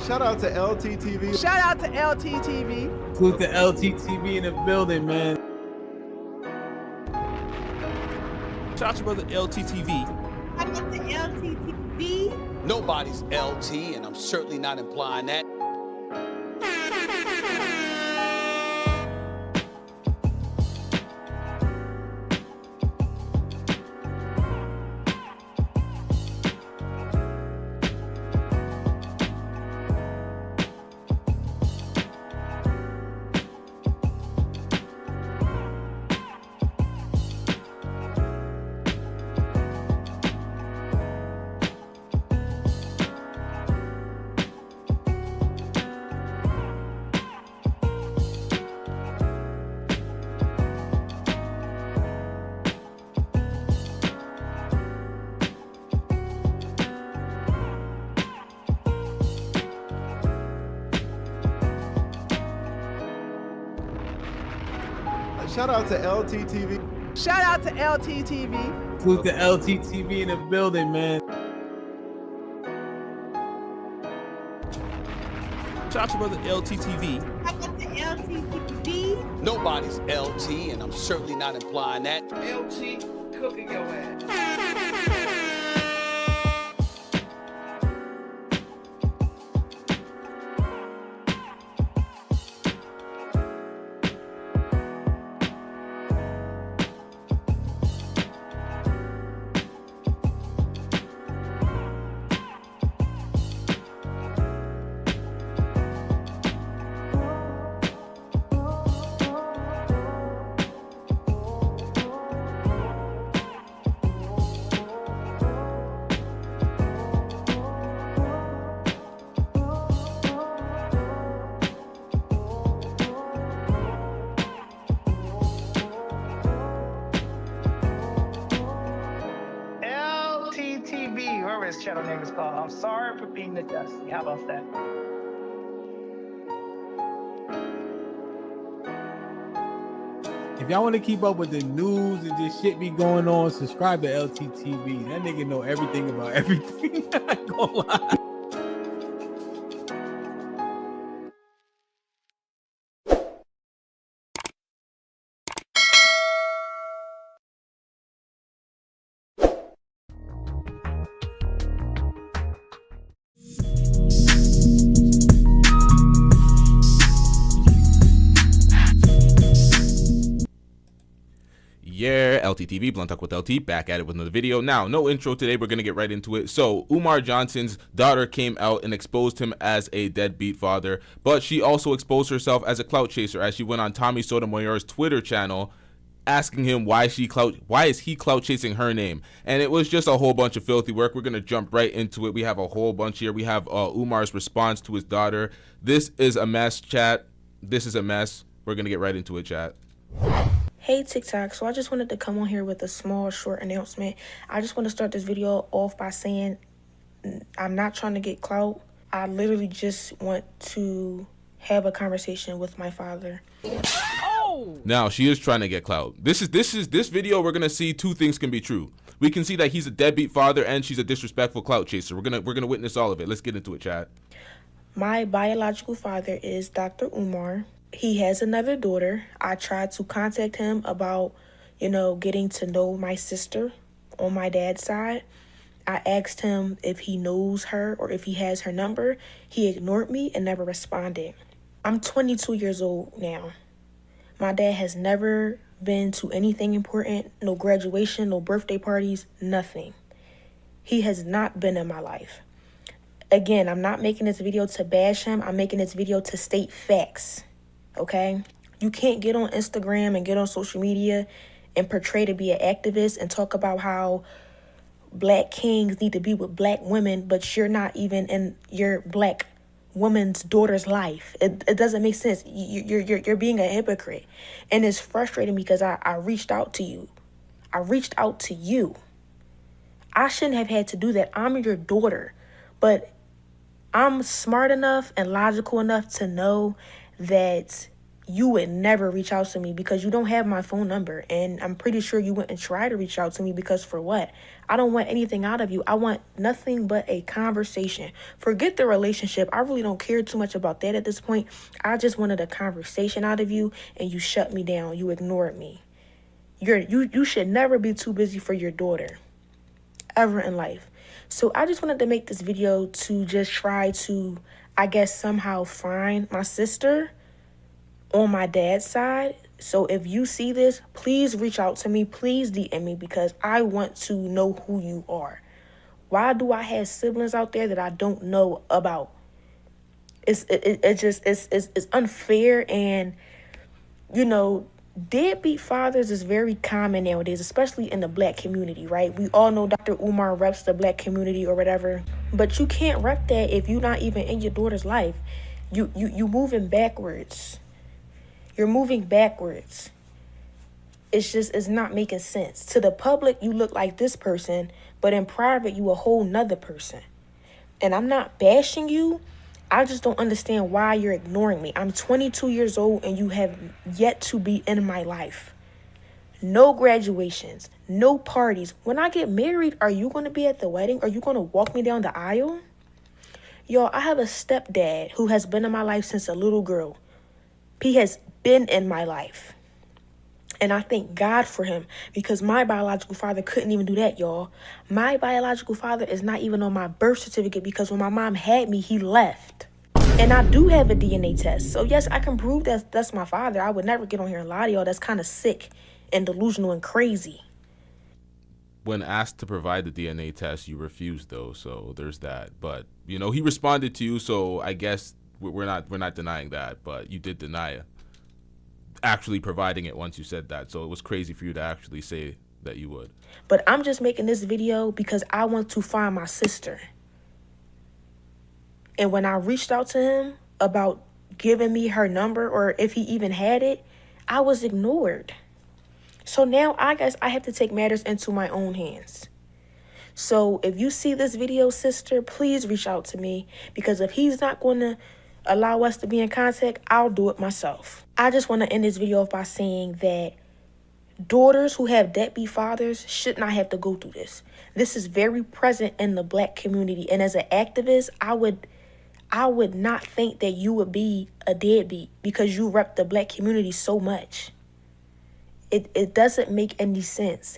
Shout out to LTTV. Shout out to LTTV. Salute to LTTV in the building, man. Shout out to brother LTTV. Shout out to LTTV. Nobody's LT, and I'm certainly not implying that. Shout out to LTTV. Shout out to LTTV. Salute to LTTV in the building, man. Shout out to brother LTTV. Shout out to LTTV. Nobody's LT, and I'm certainly not implying that. LT cooking your ass. LTTV, whatever his channel name is called. I'm sorry for being the dusty. How about that? If y'all want to keep up with the news and just shit be going on, subscribe to LTTV. That nigga know everything about everything. I ain't gonna lie. Yeah, LTTV, Blunt Talk with LT, back at it with another video. Now, no intro today, we're going to get right into it. So, Umar Johnson's daughter came out and exposed him as a deadbeat father, but she also exposed herself as a clout chaser as she went on Sotomayor's Twitter channel asking him why is he clout chasing her name. And it was just a whole bunch of filthy work. We're going to jump right into it. We have a whole bunch here. We have Umar's response to his daughter. This is a mess, chat. This is a mess. We're going to get right into it, chat. Hey TikTok, so I just wanted to come on here with a small short announcement. I just want to start this video off by saying I'm not trying to get clout. I literally just want to have a conversation with my father. Now, she is trying to get clout. This video, we're gonna see two things can be true. We can see that he's a deadbeat father and she's a disrespectful clout chaser. We're gonna witness all of it. Let's get into it, chat. My biological father is Dr. Umar. He has another daughter. I tried to contact him about, getting to know my sister on my dad's side. I asked him if he knows her or if he has her number. He ignored me and never responded. I'm 22 years old now. My dad has never been to anything important, no graduation, no birthday parties, nothing. He has not been in my life. Again, I'm not making this video to bash him. I'm making this video to state facts. Okay, you can't get on Instagram and get on social media and portray to be an activist and talk about how black kings need to be with black women, but you're not even in your black woman's daughter's life. It doesn't make sense. You're being a hypocrite, and it's frustrating because I reached out to you. I reached out to you. I shouldn't have had to do that. I'm your daughter, but I'm smart enough and logical enough to know that you would never reach out to me because you don't have my phone number. And I'm pretty sure you wouldn't try to reach out to me because for what? I don't want anything out of you. I want nothing but a conversation. Forget the relationship. I really don't care too much about that at this point. I just wanted a conversation out of you, and you shut me down. You ignored me. You should never be too busy for your daughter ever in life. So I just wanted to make this video to just try to, I guess, somehow find my sister on my dad's side. So if you see this, please reach out to me. Please DM me because I want to know who you are. Why do I have siblings out there that I don't know about? It's unfair. And, you know, deadbeat fathers is very common nowadays, especially in the black community, right? We all know Dr. Umar reps the black community or whatever, but you can't rep that if you're not even in your daughter's life. You moving backwards. You're moving backwards. It's not making sense. To the public, you look like this person, but in private, you a whole nother person. And I'm not bashing you. I just don't understand why you're ignoring me. I'm 22 years old and you have yet to be in my life. No graduations, no parties. When I get married, are you going to be at the wedding? Are you going to walk me down the aisle? Y'all, I have a stepdad who has been in my life since a little girl. He has been in my life. And I thank God for him because my biological father couldn't even do that, y'all. My biological father is not even on my birth certificate because when my mom had me, he left. And I do have a DNA test. So, yes, I can prove that that's my father. I would never get on here and lie to y'all. That's kind of sick and delusional and crazy. When asked to provide the DNA test, you refused, though. So there's that. But, you know, he responded to you. So I guess we're not denying that. But you did deny actually providing it once you said that. So it was crazy for you to actually say that you would. But I'm just making this video because I want to find my sister. And when I reached out to him about giving me her number or if he even had it, I was ignored. So now I guess I have to take matters into my own hands. So if you see this video, sister, please reach out to me because if he's not going to allow us to be in contact, I'll do it myself. I just want to end this video off by saying that daughters who have deadbeat fathers should not have to go through this. This is very present in the black community. And as an activist, I would not think that you would be a deadbeat because you rep the black community so much. It doesn't make any sense.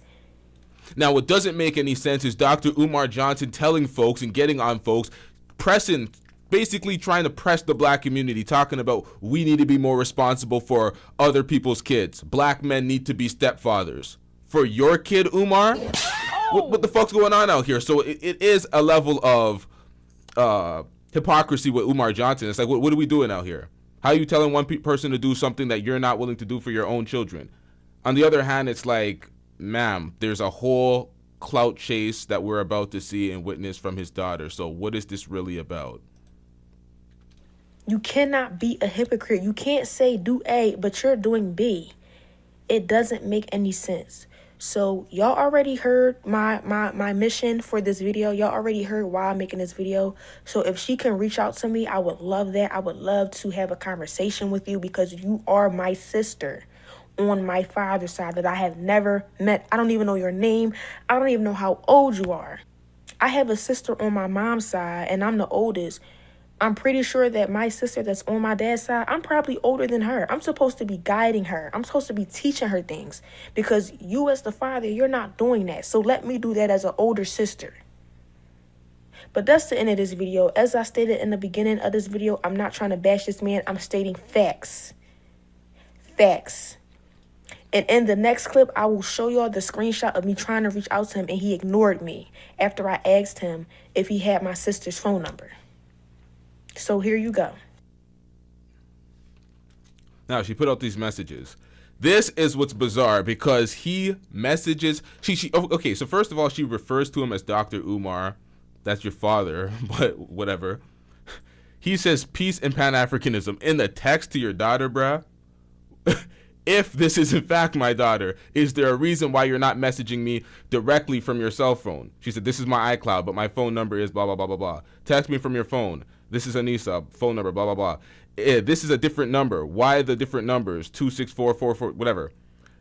Now, what doesn't make any sense is Dr. Umar Johnson telling folks and getting on folks, basically trying to press the black community, talking about we need to be more responsible for other people's kids. Black men need to be stepfathers. For your kid, Umar? What the fuck's going on out here? So it is a level of hypocrisy with Umar Johnson. It's like, what are we doing out here? How are you telling one person to do something that you're not willing to do for your own children? On the other hand, it's like, ma'am, there's a whole clout chase that we're about to see and witness from his daughter. So what is this really about? You cannot be a hypocrite. You can't say do A, but you're doing B. It doesn't make any sense. So y'all already heard my mission for this video. Y'all already heard why I'm making this video. So if she can reach out to me, I would love that. I would love to have a conversation with you because you are my sister on my father's side that I have never met. I don't even know your name. I don't even know how old you are. I have a sister on my mom's side and I'm the oldest. I'm pretty sure that my sister that's on my dad's side, I'm probably older than her. I'm supposed to be guiding her. I'm supposed to be teaching her things because you as the father, you're not doing that. So let me do that as an older sister. But that's the end of this video. As I stated in the beginning of this video, I'm not trying to bash this man. I'm stating facts. Facts. And in the next clip, I will show y'all the screenshot of me trying to reach out to him and he ignored me after I asked him if he had my sister's phone number. So here you go. Now, she put out these messages. This is what's bizarre because he messages. Okay, so first of all, she refers to him as Dr. Umar. That's your father, but whatever. He says peace and Pan-Africanism in the text to your daughter, bruh. if this is in fact my daughter, is there a reason why you're not messaging me directly from your cell phone? She said, this is my iCloud, but my phone number is blah, blah, blah, blah, blah. Text me from your phone. This is Anissa, phone number, blah, blah, blah. This is a different number. Why the different numbers? 26444, whatever.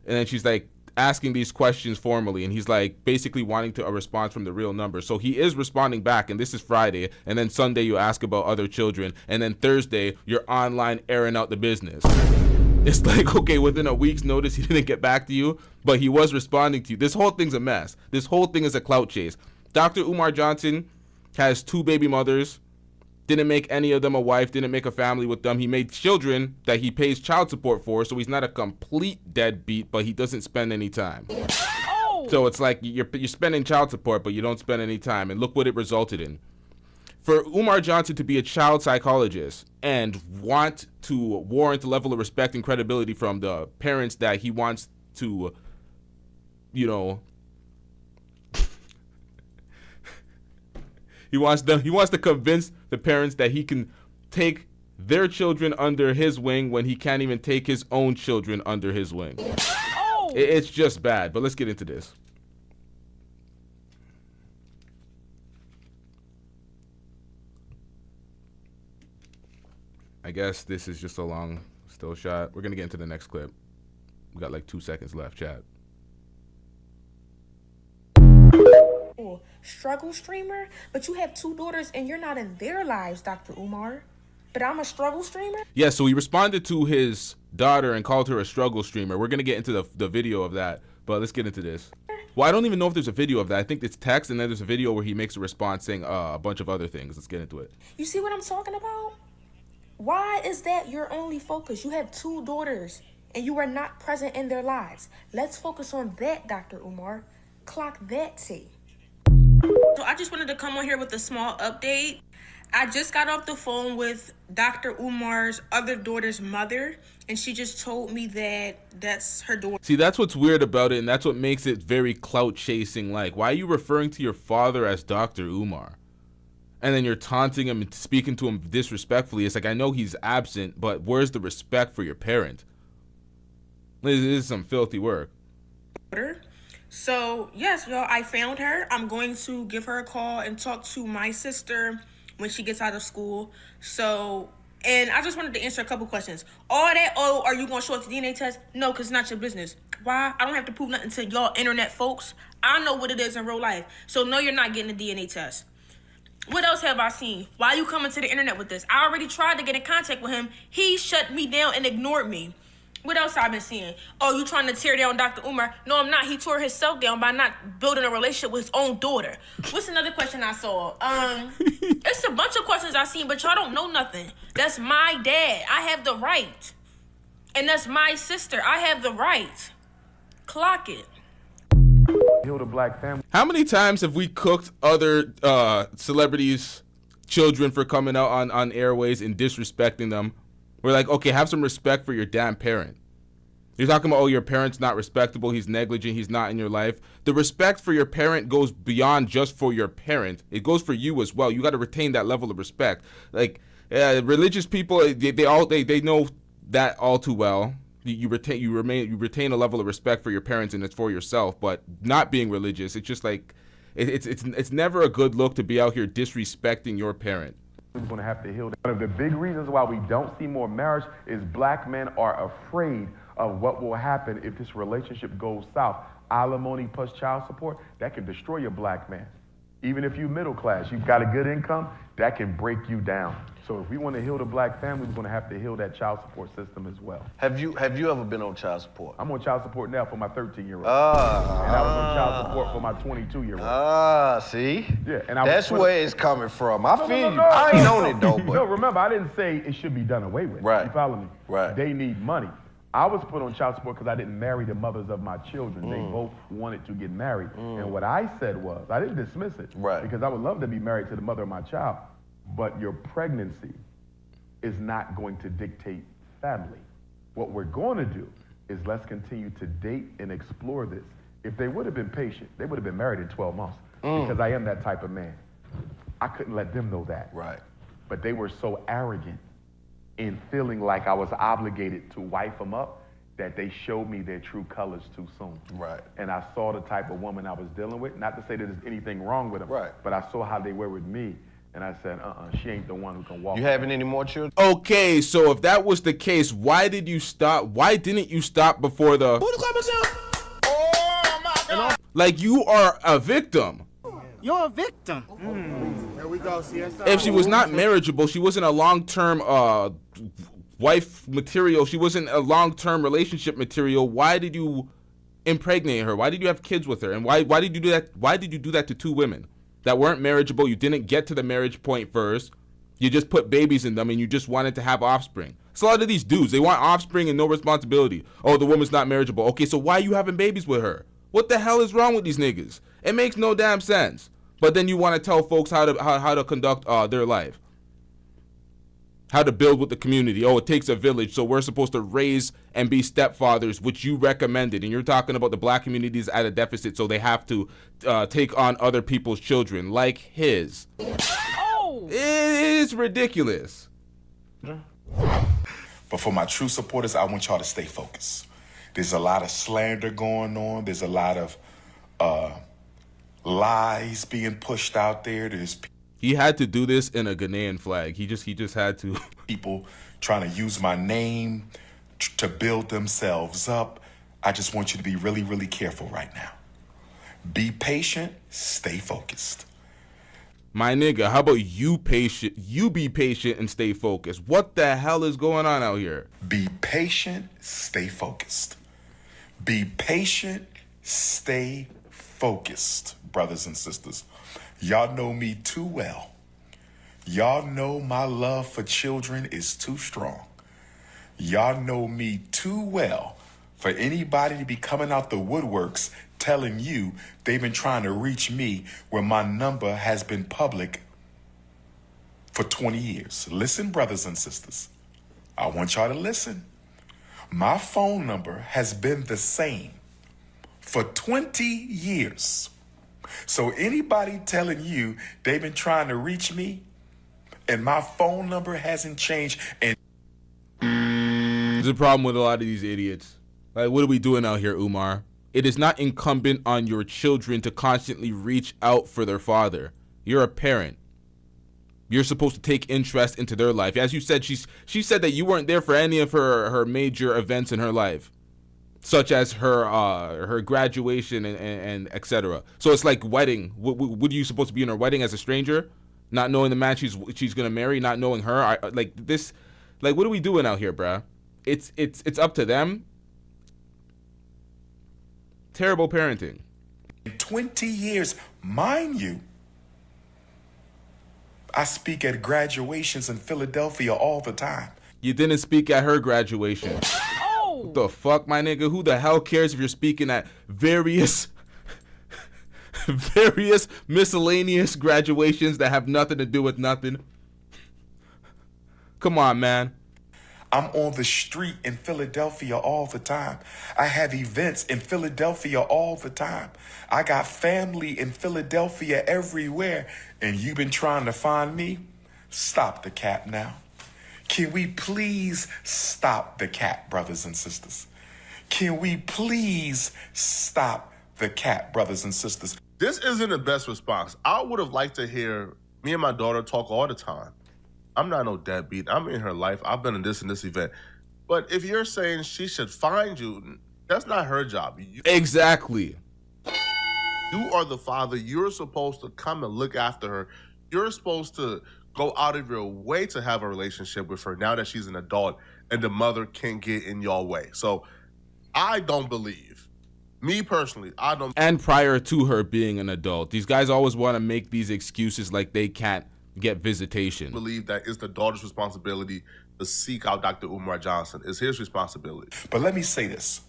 And then she's like asking these questions formally, and he's like basically wanting a response from the real number. So he is responding back, and this is Friday, and then Sunday you ask about other children, and then Thursday you're online airing out the business. It's like, okay, within a week's notice, he didn't get back to you, but he was responding to you. This whole thing's a mess. This whole thing is a clout chase. Dr. Umar Johnson has 2 baby mothers, didn't make any of them a wife, didn't make a family with them. He made children that he pays child support for, so he's not a complete deadbeat, but he doesn't spend any time. Oh. So it's like you're spending child support, but you don't spend any time, and look what it resulted in. For Umar Johnson to be a child psychologist and want to warrant a level of respect and credibility from the parents that he wants to, you know, he wants to convince the parents that he can take their children under his wing when he can't even take his own children under his wing. Oh. It's just bad, but let's get into this. I guess this is just a long still shot. We're going to get into the next clip. We got like 2 seconds left, chat. Struggle streamer, but you have 2 daughters and you're not in their lives, Dr. Umar. But I'm a struggle streamer? Yeah, so he responded to his daughter and called her a struggle streamer. We're going to get into the video of that, but let's get into this. Well, I don't even know if there's a video of that. I think it's text, and then there's a video where he makes a response saying a bunch of other things. Let's get into it. You see what I'm talking about? Why is that your only focus? You have 2 daughters, and you are not present in their lives. Let's focus on that, Dr. Umar. Clock that T. So I just wanted to come on here with a small update. I just got off the phone with Dr. Umar's other daughter's mother, and she just told me that that's her daughter. See, that's what's weird about it, and that's what makes it very clout chasing. Like, why are you referring to your father as Dr. Umar? And then you're taunting him and speaking to him disrespectfully. It's like, I know he's absent, but where's the respect for your parent? This is some filthy work. So, yes, y'all, I found her. I'm going to give her a call and talk to my sister when she gets out of school. So, and I just wanted to answer a couple questions. All that, oh, are you going to show us the DNA test? No, because it's not your business. Why? I don't have to prove nothing to y'all internet folks. I know what it is in real life. So, no, you're not getting a DNA test. What else have I seen? Why are you coming to the internet with this? I already tried to get in contact with him. He shut me down and ignored me. What else I've been seeing? Oh, you trying to tear down Dr. Umar? No, I'm not. He tore himself down by not building a relationship with his own daughter. What's another question I saw? It's a bunch of questions I seen, but y'all don't know nothing. That's my dad. I have the right. And that's my sister. I have the right. Clock it. Heal the black family. How many times have we cooked other celebrities' children for coming out on airways and disrespecting them? We're like, okay, have some respect for your damn parent. You're talking about, oh, your parent's not respectable, he's negligent, he's not in your life. The respect for your parent goes beyond just for your parent. It goes for you as well. You got to retain that level of respect. Like, religious people, they know that all too well. You retain a level of respect for your parents, and it's for yourself. But not being religious, it's just like it's never a good look to be out here disrespecting your parent. We're going to have to heal. One of the big reasons why we don't see more marriage is black men are afraid of what will happen if this relationship goes south. Alimony plus child support, that can destroy your black man. Even if you're middle class, you've got a good income, that can break you down. So if we want to heal the black family, we're going to have to heal that child support system as well. Have you ever been on child support? I'm on child support now for my 13-year-old. And I was on child support for my 22-year-old. See? Yeah, and that's where it's coming from. I feel you. I ain't on it though, but no, remember, I didn't say it should be done away with. Right. You follow me? Right. They need money. I was put on child support because I didn't marry the mothers of my children. They both wanted to get married. And what I said was, I didn't dismiss it. Right. Because I would love to be married to the mother of my child. But your pregnancy is not going to dictate family. What we're going to do is let's continue to date and explore this. If they would have been patient, they would have been married in 12 months because I am that type of man. I couldn't let them know that. Right. But they were so arrogant in feeling like I was obligated to wife them up. that they showed me their true colors too soon. Right. And I saw the type of woman I was dealing with. Not to say that there's anything wrong with them, Right. but I saw how they were with me. And I said, she ain't the one who can walk. You having any more children? Okay, so if that was the case, why did you stop? Why didn't you stop before the... Oh, my God. Like, you are a victim. You're a victim. Here we go, CSI. If she was not marriageable, she wasn't a long-term wife material, she wasn't a long-term relationship material, why did you impregnate her? Why did you have kids with her? And why did you do that? Why did you do that to two women that weren't marriageable? You didn't get to the marriage point first. You just put babies in them and you just wanted to have offspring. So a lot of these dudes, they want offspring and no responsibility. Oh, the woman's not marriageable. Okay, so why are you having babies with her? What the hell is wrong with these niggas? It makes no damn sense. But then you want to tell folks how to conduct their life. How to build with the community. Oh, it takes a village, so we're supposed to raise and be stepfathers, which you recommended. And you're talking about the black communities at a deficit, so they have to take on other people's children, like his. Oh! It is ridiculous. But for my true supporters, I want y'all to stay focused. There's a lot of slander going on. There's a lot of lies being pushed out there. There's He had to do this in a Ghanaian flag. He just had to. people trying to use my name to build themselves up. I just want you to be really, really careful right now. Be patient, stay focused. My nigga, how about you patient? You be patient and stay focused. What the hell is going on out here? Be patient, stay focused. Be patient, stay focused, brothers and sisters. Y'all know me too well. Y'all know my love for children is too strong. Y'all know me too well for anybody to be coming out the woodworks telling you they've been trying to reach me when my number has been public for 20 years. Listen, brothers and sisters, I want y'all to listen. My phone number has been the same for 20 years. So anybody telling you they've been trying to reach me and my phone number hasn't changed and There's a problem with a lot of these idiots. Like, what are we doing out here, Umar? It is not incumbent on your children to constantly reach out for their father. You're a parent. You're supposed to take interest into their life. As you said, she said that you weren't there for any of her major events in her life, such as her graduation and etc. So it's like wedding. What are you supposed to be in her wedding as a stranger, not knowing the man she's gonna marry, not knowing her? Like what are we doing out here, bruh? It's up to them. Terrible parenting. 20 years, mind you, I speak at graduations in Philadelphia all the time. You didn't speak at her graduation. Oh! What the fuck, my nigga? Who the hell cares if you're speaking at various miscellaneous graduations that have nothing to do with nothing? Come on, man. I'm on the street in Philadelphia all the time. I have events in Philadelphia all the time. I got family in Philadelphia everywhere. And you've been trying to find me? Stop the cap now. Can we please stop the cap, brothers and sisters? Can we please stop the cap, brothers and sisters? This isn't the best response. I would have liked to hear me and my daughter talk all the time. I'm not no deadbeat. I'm in her life. I've been in this and this event. But if you're saying she should find you, that's not her job. Exactly. You are the father. You're supposed to come and look after her. You're supposed to go out of your way to have a relationship with her now that she's an adult and the mother can't get in your way. So I don't believe, me personally, I don't. And prior to her being an adult, these guys always want to make these excuses like they can't get visitation. Believe that it's the daughter's responsibility to seek out Dr. Umar Johnson. It's his responsibility. But let me say this.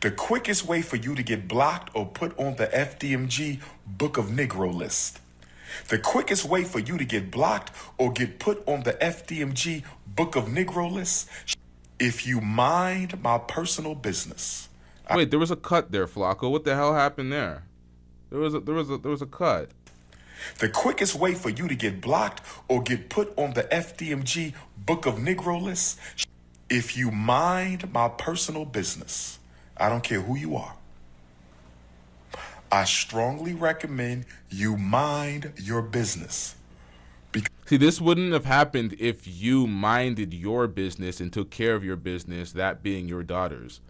The quickest way for you to get blocked or put on the FDMG Book of Negro list. The quickest way for you to get blocked or get put on the FDMG Book of Negro list, if you mind my personal business. Wait, there was a cut there, Flacco. What the hell happened there? There was a cut. The quickest way for you to get blocked or get put on the FDMG Book of Negro list, If you mind my personal business, I don't care who you are, I strongly recommend you mind your business. See, this wouldn't have happened if you minded your business and took care of your business, that being your daughters.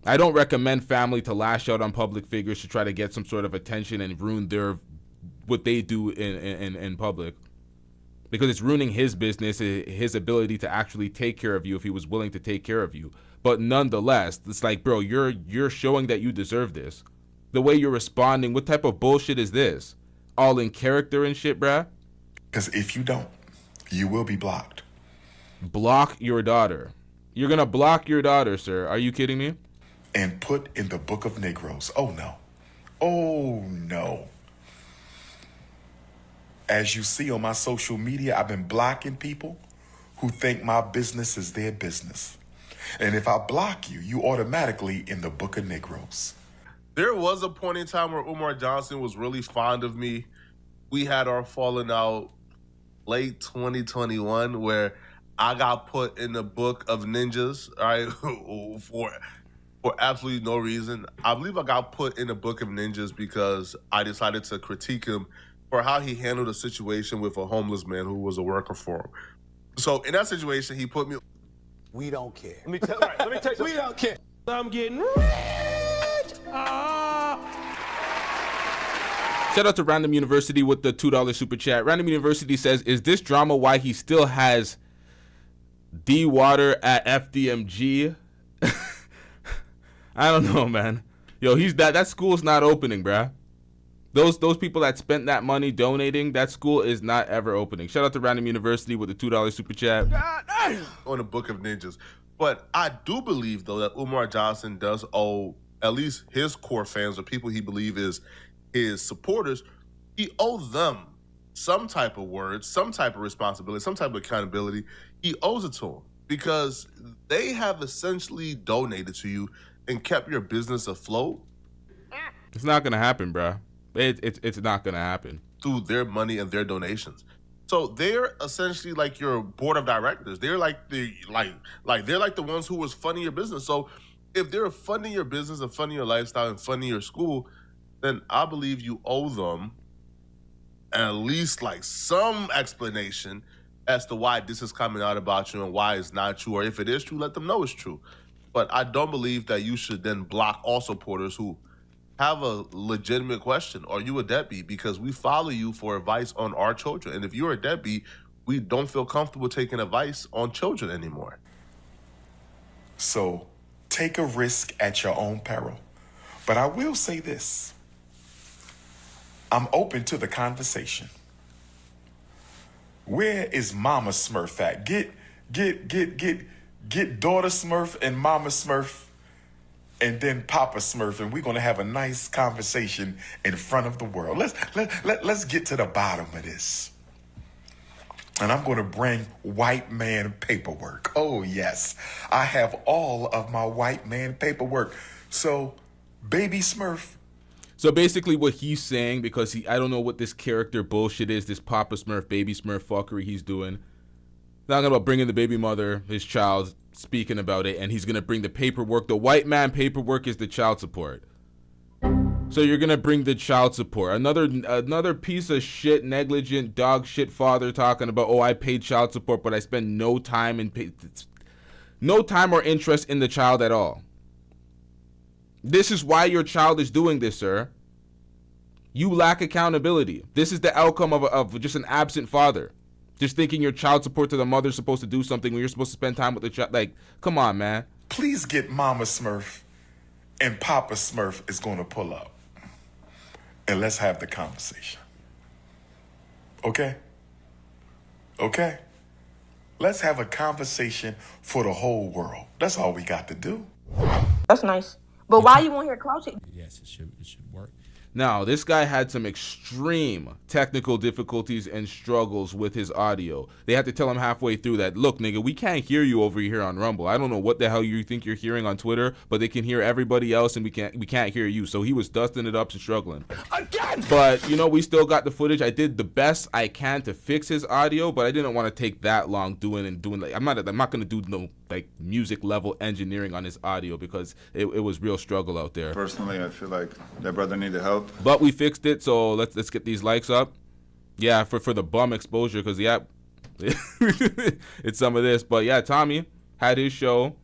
I don't recommend family to lash out on public figures to try to get some sort of attention and ruin what they do in public, because it's ruining his business, his ability to actually take care of you if he was willing to take care of you. But nonetheless, it's like, bro, you're showing that you deserve this. The way you're responding, what type of bullshit is this? All in character and shit, bruh? Because if you don't, you will be blocked. Block your daughter. You're gonna block your daughter, sir. Are you kidding me? And put in the book of Negroes. Oh no. Oh no. As you see on my social media, I've been blocking people who think my business is their business. And if I block you, you automatically in the book of Negroes. There was a point in time where Umar Johnson was really fond of me. We had our falling out late 2021 where I got put in the book of ninjas, right? for absolutely no reason. I believe I got put in the book of ninjas because I decided to critique him for how he handled a situation with a homeless man who was a worker for him. So in that situation, he put me. We don't care. Let me tell you. We don't care. I'm getting rich. Shout out to Random University with the $2 super chat. Random University says, is this drama why he still has D Water at FDMG? I don't know, man. Yo, that school's not opening, bruh. Those people that spent that money donating, that school is not ever opening. Shout out to Random University with the $2 super chat. On the book of ninjas. But I do believe, though, that Umar Johnson does owe at least his core fans or people he believes is his supporters, he owes them some type of words, some type of responsibility, some type of accountability. He owes it to them because they have essentially donated to you and kept your business afloat. It's not going to happen, bruh. It's not going to happen. Through their money and their donations. So they're essentially like your board of directors. They're like they're like the ones who was funding your business. So if they're funding your business and funding your lifestyle and funding your school, then I believe you owe them at least like some explanation as to why this is coming out about you and why it's not true. Or if it is true, let them know it's true. But I don't believe that you should then block all supporters who have a legitimate question. Are you a deadbeat? Because we follow you for advice on our children. And if you're a deadbeat, we don't feel comfortable taking advice on children anymore. So take a risk at your own peril. But I will say this. I'm open to the conversation. Where is Mama Smurf at? Get daughter Smurf and Mama Smurf and then Papa Smurf, and we're gonna have a nice conversation in front of the world. Let's get to the bottom of this. And I'm gonna bring white man paperwork. Oh yes, I have all of my white man paperwork. So, baby Smurf. So basically what he's saying, because I don't know what this character bullshit is, this Papa Smurf, Baby Smurf fuckery he's doing. Talking about bringing the baby mother, his child, speaking about it, and he's going to bring the paperwork. The white man paperwork is the child support. So you're going to bring the child support. Another piece of shit, negligent, dog shit father talking about, oh, I paid child support, but I spent no time or interest in the child at all. This is why your child is doing this, sir. You lack accountability. This is the outcome of just an absent father. Just thinking your child support to the mother is supposed to do something when you're supposed to spend time with the child. Like, come on, man. Please get Mama Smurf and Papa Smurf is going to pull up. And let's have the conversation. Okay? Okay? Let's have a conversation for the whole world. That's all we got to do. That's nice. But why you want to hear Clout? Yes, it should work. Now, this guy had some extreme technical difficulties and struggles with his audio. They had to tell him halfway through that, look, nigga, we can't hear you over here on Rumble. I don't know what the hell you think you're hearing on Twitter, but they can hear everybody else and we can't hear you. So he was dusting it up and struggling. Again! But, you know, we still got the footage. I did the best I can to fix his audio, but I didn't want to take that long doing like I'm not going to do no like music level engineering on his audio because it was real struggle out there. Personally, I feel like that brother needed help. But we fixed it, so let's get these likes up. Yeah, for the bum exposure, because yeah, it's some of this. But yeah, Tommy had his show,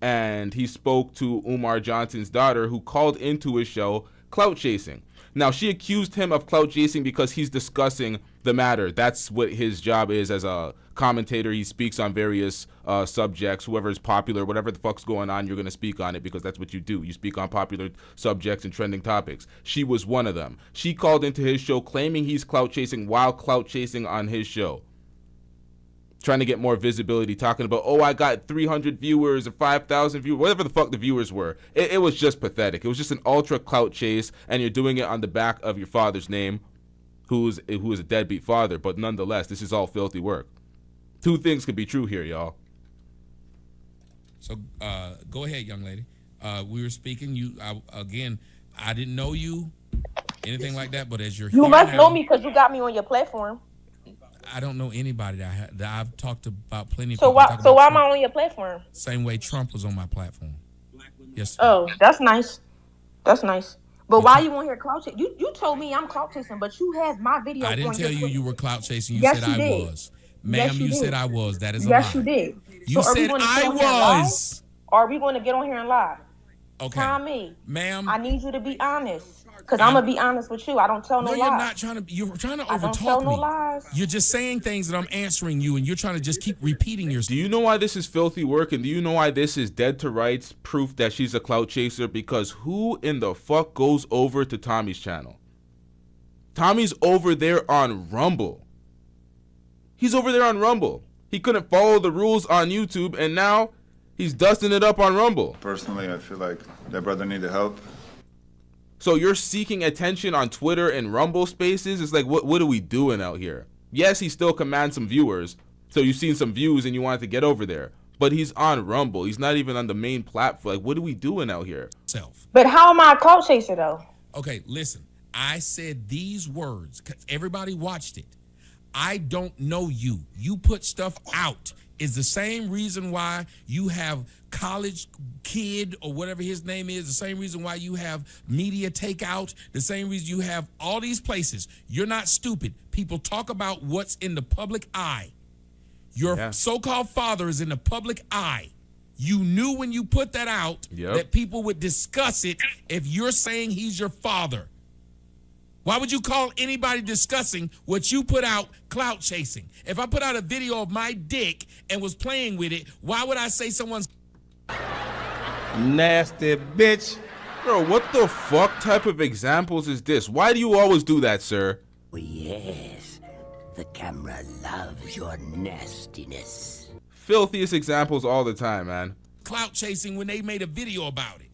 and he spoke to Umar Johnson's daughter, who called into his show clout chasing. Now, she accused him of clout chasing because he's discussing the matter. That's what his job is as a commentator. He speaks on various subjects. Whoever is popular, whatever the fuck's going on, you're going to speak on it because that's what you do. You speak on popular subjects and trending topics. She was one of them. She called into his show claiming he's clout chasing while clout chasing on his show. Trying to get more visibility, talking about, oh, I got 300 viewers or 5,000 viewers, whatever the fuck the viewers were. It was just pathetic. It was just an ultra clout chase, and you're doing it on the back of your father's name, who is a deadbeat father. But nonetheless, this is all filthy work. Two things could be true here, y'all. So go ahead, young lady. We were speaking. I didn't know you, anything like that, but as you're You here must now, know me because you got me on your platform. I don't know anybody that I've talked about plenty of So people. why am I on your platform? Same way Trump was on my platform. Yes. Oh, that's nice. That's nice. But why you on here clout chasing? You told me I'm clout chasing, but you have my video. I didn't on tell your you were clout chasing. You Yes, said you I did. was. Ma'am, Yes, you did. said I was. That is a Yes, lie. you did. You So are we said gonna get I on here live? was. Or are we going to get on here and live? Okay. Tommy, ma'am, I need you to be honest. Because I'm going to be honest with you. I don't tell no lies. you're not trying to. You're trying to I don't tell overtalk no me. lies. You're just saying things that I'm answering you, and you're trying to just keep repeating yourself. Do you know why this is filthy work, and do you know why this is dead to rights proof that she's a clout chaser? Because who in the fuck goes over to Tommy's channel? Tommy's over there on Rumble. He's over there on Rumble. He couldn't follow the rules on YouTube, and now he's dusting it up on Rumble. Personally, I feel like that brother needed help. So you're seeking attention on Twitter and Rumble Spaces? It's like, what are we doing out here? Yes, he still commands some viewers. So you've seen some views and you wanted to get over there. But he's on Rumble. He's not even on the main platform. Like, what are we doing out here? But how am I a clout chaser, though? Okay, listen. I said these words because everybody watched it. I don't know you. You put stuff out. Is the same reason why you have College Kid or whatever his name is, the same reason why you have Media Takeout, the same reason you have all these places. You're not stupid. People talk about what's in the public eye. Your so-called father is in the public eye. You knew when you put that out that people would discuss it if you're saying he's your father. Why would you call anybody discussing what you put out clout chasing? If I put out a video of my dick and was playing with it, why would I say someone's nasty bitch? Bro, what the fuck type of examples is this? Why do you always do that, sir? Oh, yes. The camera loves your nastiness. Filthiest examples all the time, man. Clout chasing when they made a video about it?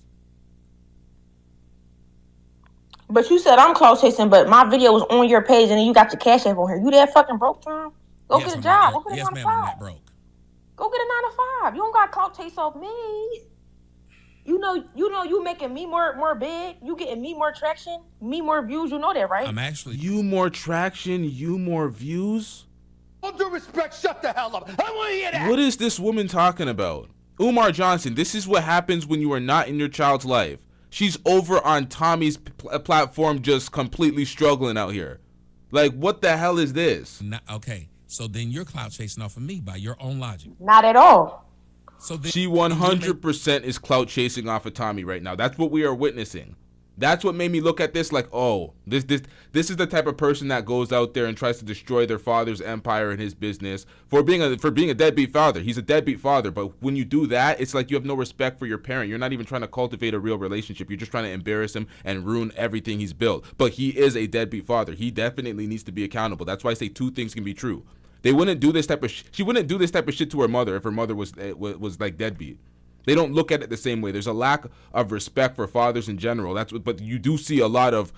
But you said I'm clout chasing, but my video was on your page, and then you got your Cash App on here. You that fucking broke, Tom? Go get a job. Go get a 9 to 5. I'm broke. Go get a 9 to 5. You don't got clout chase off me. You know, you making me more big. You getting me more traction, me more views. You know that, right? I'm actually you more traction, you more views. All due respect, shut the hell up. I want to hear that. What is this woman talking about? Umar Johnson, this is what happens when you are not in your child's life. She's over on Tommy's platform just completely struggling out here. Like, what the hell is this? Okay, so then you're clout chasing off of me by your own logic. Not at all. So then she 100% is clout chasing off of Tommy right now. That's what we are witnessing. That's what made me look at this like, oh, this is the type of person that goes out there and tries to destroy their father's empire and his business for being a deadbeat father. He's a deadbeat father, but when you do that, it's like you have no respect for your parent. You're not even trying to cultivate a real relationship. You're just trying to embarrass him and ruin everything he's built. But he is a deadbeat father. He definitely needs to be accountable. That's why I say two things can be true. They wouldn't do this type of she wouldn't do this type of shit to her mother if her mother was like deadbeat. They don't look at it the same way. There's a lack of respect for fathers in general. But you do see a lot of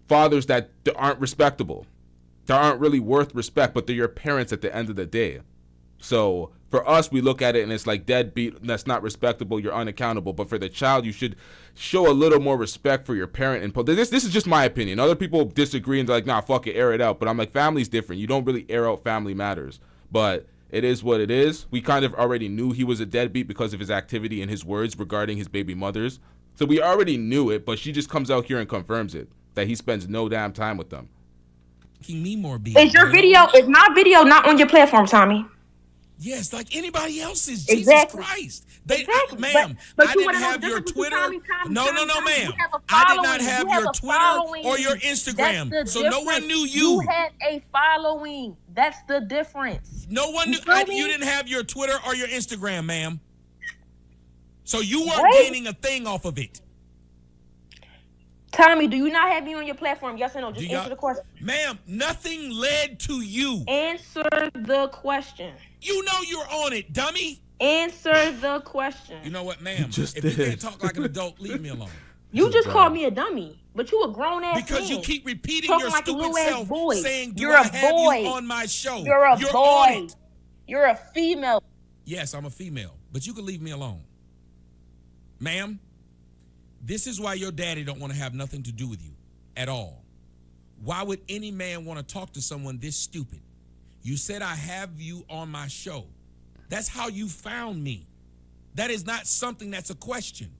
fathers that aren't respectable, that aren't really worth respect, but they're your parents at the end of the day. So for us, we look at it and it's like deadbeat, that's not respectable, you're unaccountable. But for the child, you should show a little more respect for your parent. And this is just my opinion. Other people disagree and they're like, nah, fuck it, air it out. But I'm like, family's different. You don't really air out family matters. But it is what it is. We kind of already knew he was a deadbeat because of his activity and his words regarding his baby mothers. So we already knew it, but she just comes out here and confirms it, that he spends no damn time with them. Me more is your video, is my video not on your platform, Tommy? Yes, like anybody else's. Exactly. Jesus Christ. They, Exactly. Ma'am, But I you didn't wanna know have the your difference Twitter. between Tommy, No, ma'am. you have a I did not following. have You your have a Twitter following. or your Instagram. That's the So no one difference. knew you. You had a following. That's the difference. No one knew. You didn't have your Twitter or your Instagram, ma'am. So you weren't What? gaining a thing off of it. Tommy, do you not have me on your platform? Yes or no? Just answer the question. Ma'am, nothing led to you. Answer the question. You know you're on it, dummy. Answer the question. You know what, ma'am? Just if you did. can't talk like an adult, leave me alone. You just called me a dummy, but you a grown ass Because man. you keep repeating Talking your like a stupid little ass self, boy. saying, "Do You're I a have boy. you on my show?" You're a on boy. it. You're a female. Yes, I'm a female, but you can leave me alone, ma'am. This is why your daddy don't want to have nothing to do with you at all. Why would any man want to talk to someone this stupid? You said I have you on my show. That's how you found me. That is not something that's a question.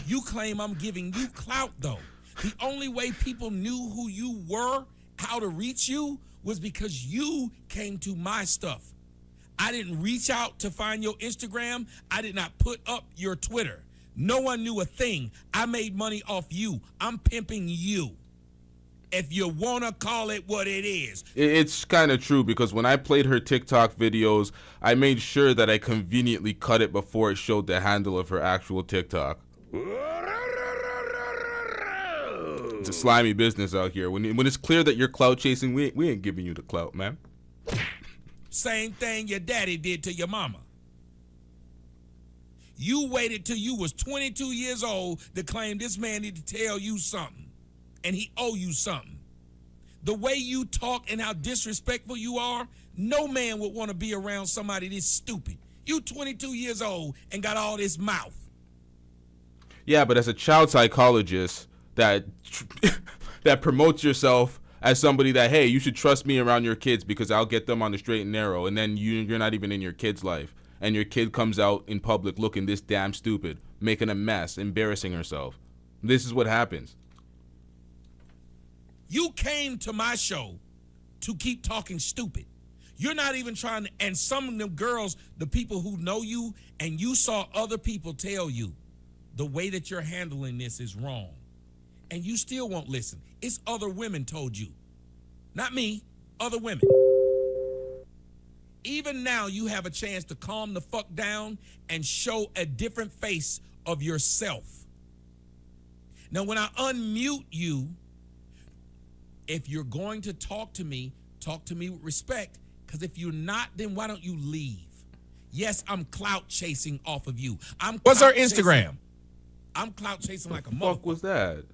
You claim I'm giving you clout, though. The only way people knew who you were, how to reach you, was because you came to my stuff. I didn't reach out to find your Instagram. I did not put up your Twitter. No one knew a thing. I made money off you. I'm pimping you. If you want to call it what it is. It's kind of true, because when I played her TikTok videos, I made sure that I conveniently cut it before it showed the handle of her actual TikTok. It's a slimy business out here. When it's clear that you're clout chasing, we ain't giving you the clout, man. Same thing your daddy did to your mama. You waited till you was 22 years old to claim this man need to tell you something. And he owe you something. The way you talk and how disrespectful you are, no man would want to be around somebody this stupid. You 22 years old and got all this mouth. Yeah, but as a child psychologist that promotes yourself as somebody that, hey, you should trust me around your kids because I'll get them on the straight and narrow, and then you're not even in your kid's life, and your kid comes out in public looking this damn stupid, making a mess, embarrassing herself. This is what happens. You came to my show to keep talking stupid. You're not even trying to, and some of them girls, the people who know you, and you saw other people tell you the way that you're handling this is wrong. And you still won't listen. It's other women told you. Not me, other women. Even now, you have a chance to calm the fuck down and show a different face of yourself. Now, when I unmute you, if you're going to talk to me with respect, because if you're not, then why don't you leave? Yes, I'm clout chasing off of you. What's her Instagram? I'm clout chasing like a motherfucker. What the fuck was that?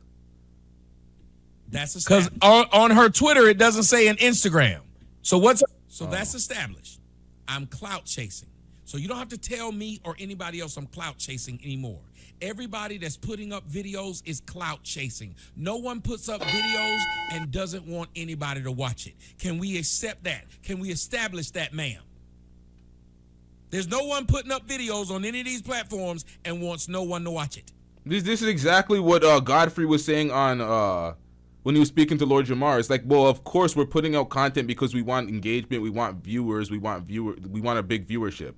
That's Because established. on her Twitter, it doesn't say an Instagram. So what's... So that's established. I'm clout chasing. So you don't have to tell me or anybody else I'm clout chasing anymore. Everybody that's putting up videos is clout chasing. No one puts up videos and doesn't want anybody to watch it. Can we accept that? Can we establish that, ma'am? There's no one putting up videos on any of these platforms and wants no one to watch it. This is exactly what Godfrey was saying on when he was speaking to Lord Jamar. It's like, well, of course we're putting out content because we want engagement, we want viewers, we want a big viewership.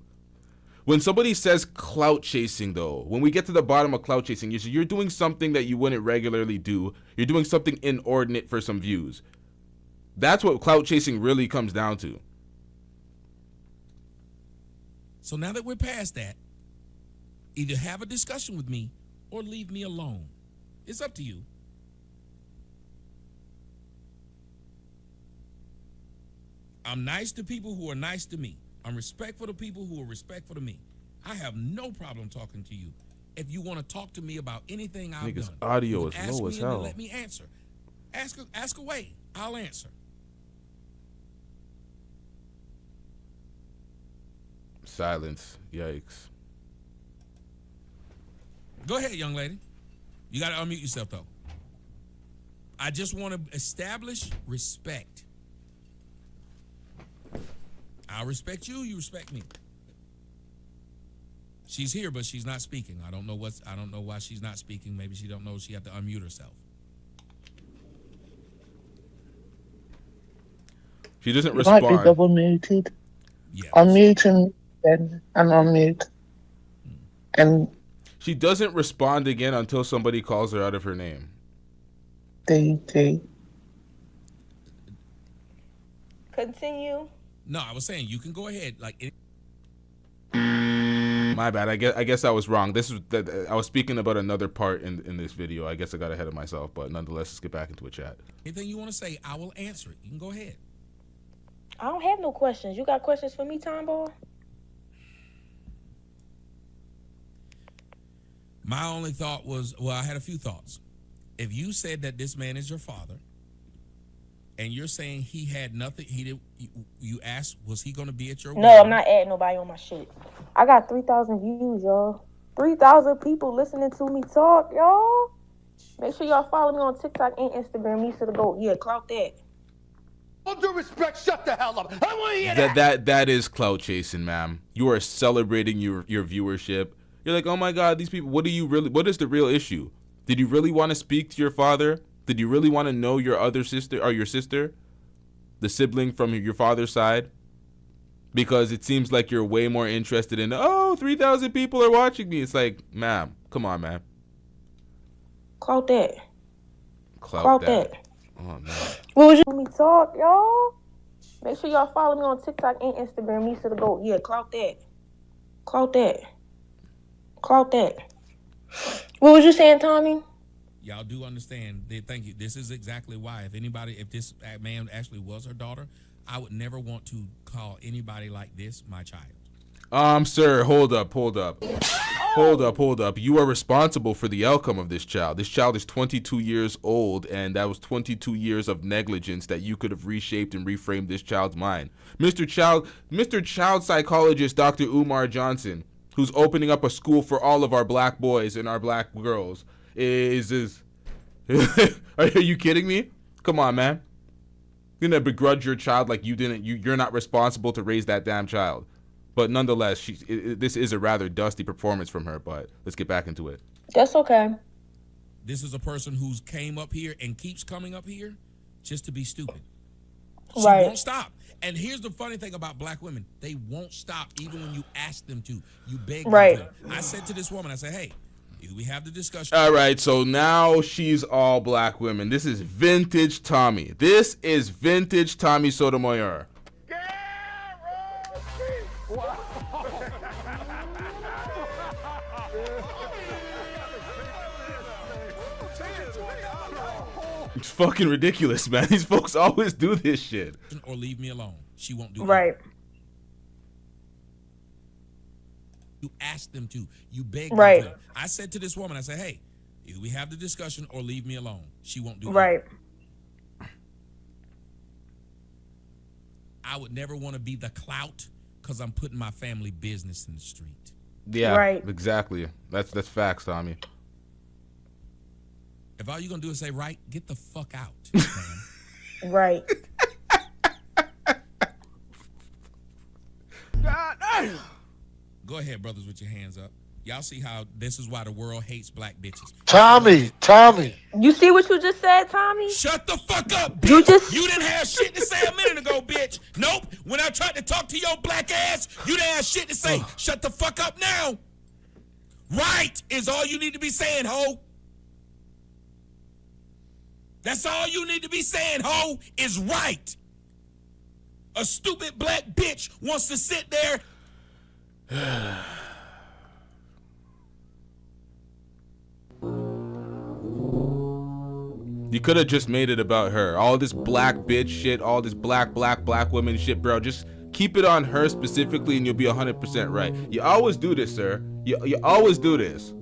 When somebody says clout chasing, though, when we get to the bottom of clout chasing, you're doing something that you wouldn't regularly do. You're doing something inordinate for some views. That's what clout chasing really comes down to. So now that we're past that, either have a discussion with me or leave me alone. It's up to you. I'm nice to people who are nice to me. I'm respectful to people who are respectful to me. I have no problem talking to you. If you want to talk to me about anything I've done, audio you is ask low me as and then hell. let me answer. Ask away. I'll answer. Silence. Yikes. Go ahead, young lady. You got to unmute yourself, though. I just want to establish respect. I'll respect you. You respect me. She's here, but she's not speaking. I don't know why she's not speaking. Maybe she don't know she had to unmute herself. She doesn't You respond. might be double muted. Yes. Unmute and then unmute. And She doesn't respond again until somebody calls her out of her name. DT. Continue. No, I was saying you can go ahead. My bad. I guess I was wrong. I was speaking about another part in this video. I guess I got ahead of myself, but nonetheless, let's get back into a chat. Anything you want to say, I will answer it. You can go ahead. I don't have no questions. You got questions for me, Tom Ball? My only thought was, I had a few thoughts. If you said that this man is your father, and you're saying he had nothing, you asked, was he going to be at your No, wedding? I'm not adding nobody on my shit. I got 3,000 views, y'all. 3,000 people listening to me talk, y'all. Make sure y'all follow me on TikTok and Instagram. Lisa the Goat. Yeah, clout that. All due respect, shut the hell up. I want to hear that. That is clout chasing, ma'am. You are celebrating your viewership. You're like, oh my God, these people. What is the real issue? Did you really want to speak to your father? Did you really want to know your other sister or your sister, the sibling from your father's side? Because it seems like you're way more interested in, 3,000 people are watching me. It's like, ma'am, come on, man. Clout that. Clout that. Oh, man. What was you let me talk, y'all? Make sure y'all follow me on TikTok and Instagram. Lisa the Goat. Yeah, clout that. Clout that. Clout that. What was you saying, Tommy? Y'all do understand. Thank you. This is exactly why. If this man actually was her daughter, I would never want to call anybody like this my child. Sir, hold up. Hold up. You are responsible for the outcome of this child. This child is 22 years old, and that was 22 years of negligence that you could have reshaped and reframed this child's mind. Mr. Child psychologist Dr. Umar Johnson, who's opening up a school for all of our black boys and our black girls, is are you kidding me? Come on, man. You're gonna begrudge your child like you're not responsible to raise that damn child. But nonetheless, this is a rather dusty performance from her, but let's get back into it. That's okay. This is a person who's came up here and keeps coming up here just to be stupid. She Right. won't stop. And here's the funny thing about black women. They won't stop even when you ask them to. You beg them Right. to. I said to this woman, I said, hey, we have the discussion. All right, so now she's all black women. This is vintage Tommy. This is vintage Tommy Sotomayor. It's fucking ridiculous, man. These folks always do this shit. Or leave me alone. She won't do Right. that. You ask them to. You beg Right. them to. I said to this woman, I said, hey, either we have the discussion or leave me alone. She won't do Right. that. I would never want to be the clout because I'm putting my family business in the street. Yeah, Right. exactly. That's facts, Tommy. If all you're going to do is say, right, get the fuck out, man. Right. Go ahead, brothers, with your hands up. Y'all see how this is why the world hates black bitches. Tommy. You see what you just said, Tommy? Shut the fuck up, bitch. You You didn't have shit to say a minute ago, bitch. Nope. When I tried to talk to your black ass, you didn't have shit to say. Shut the fuck up now. Right is all you need to be saying, ho. That's all you need to be saying, ho, is right. A stupid black bitch wants to sit there. You could have just made it about her. All this black bitch shit, all this black women shit, bro. Just keep it on her specifically and you'll be 100% right. You always do this, sir. You always do this.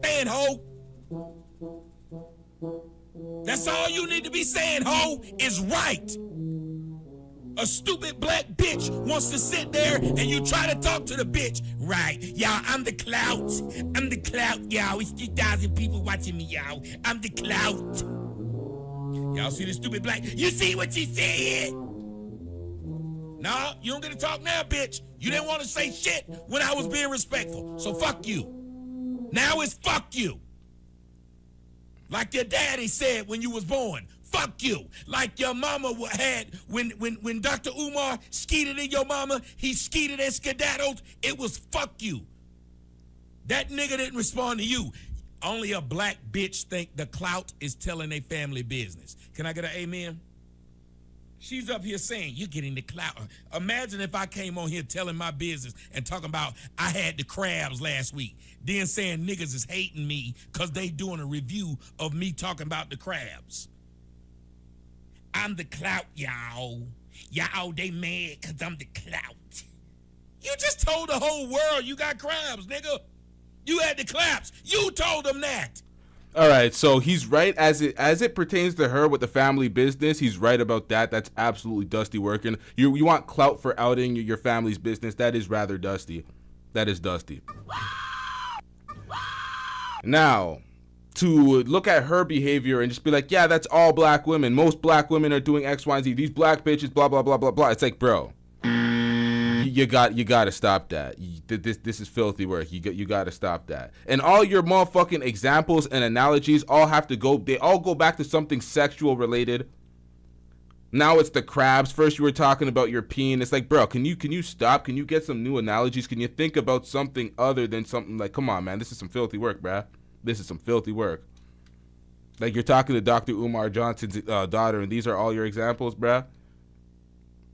Man, ho. That's all you need to be saying, ho, is right. A stupid black bitch wants to sit there and you try to talk to the bitch. Right, y'all, I'm the Clout. I'm the Clout, y'all. It's 2,000 people watching me, y'all. I'm the Clout. Y'all see the stupid black? You see what she said? Nah, you don't get to talk now, bitch. You didn't want to say shit when I was being respectful. So fuck you. Now it's fuck you. Like your daddy said when you was born. Fuck you. Like your mama had when Dr. Umar skeeted in your mama, he skeeted and skedaddled. It was fuck you. That nigga didn't respond to you. Only a black bitch think the Clout is telling their family business. Can I get an amen? She's up here saying, you're getting the Clout. Imagine if I came on here telling my business and talking about I had the crabs last week. Then saying niggas is hating me because they doing a review of me talking about the crabs. I'm the Clout, y'all. Y'all, they mad because I'm the Clout. You just told the whole world you got crabs, nigga. You had the claps. You told them that. All right, so he's right as it pertains to her with the family business. He's right about that. That's absolutely dusty working. You want clout for outing your family's business. That is rather dusty. That is dusty. Now, to look at her behavior and just be like, yeah, that's all black women. Most black women are doing X, Y, and Z. These black bitches, blah, blah, blah, blah, blah. It's like, bro, you got to stop that. This is filthy work. You got to stop that. And all your motherfucking examples and analogies all have to go. They all go back to something sexual related. Now it's the crabs. First you were talking about your peen. It's like, bro, can you stop? Can you get some new analogies? Can you think about something other than something like, come on, man, this is some filthy work, bruh. This is some filthy work. Like, you're talking to Dr. Umar Johnson's daughter, and these are all your examples, bruh.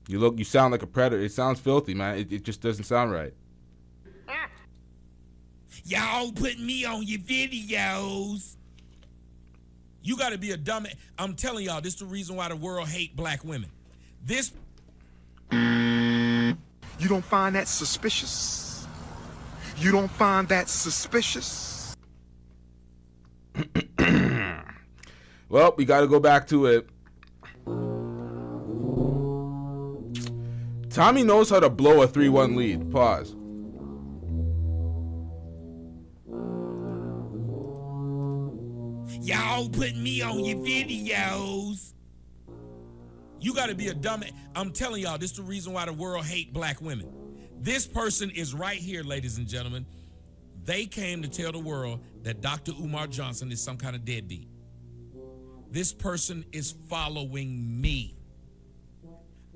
You sound like a predator. It sounds filthy, man. It just doesn't sound right. Y'all put me on your videos. You got to be a dumb. I'm telling y'all, this is the reason why the world hate black women. This. You don't find that suspicious? You don't find that suspicious? Well, we got to go back to it. Tommy knows how to blow a 3-1 lead. Pause. Y'all put me on your videos. You got to be a dumb. I'm telling y'all, this is the reason why the world hate black women. This person is right here, ladies and gentlemen. They came to tell the world that Dr. Umar Johnson is some kind of deadbeat. This person is following me.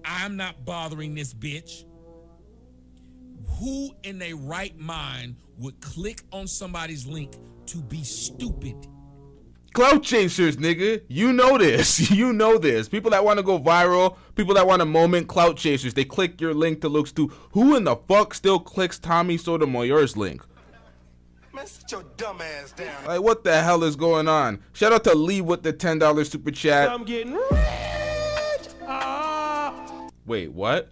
I'm not bothering this bitch. Who in their right mind would click on somebody's link to be stupid? Clout chasers, nigga. You know this. You know this. People that want to go viral, people that want a moment, clout chasers. They click your link to look stupid. Who in the fuck still clicks Tommy Sotomayor's link? Man, sit your dumb ass down. Like, what the hell is going on? Shout out to Lee with the $10 super chat. I'm getting rich. Wait, what?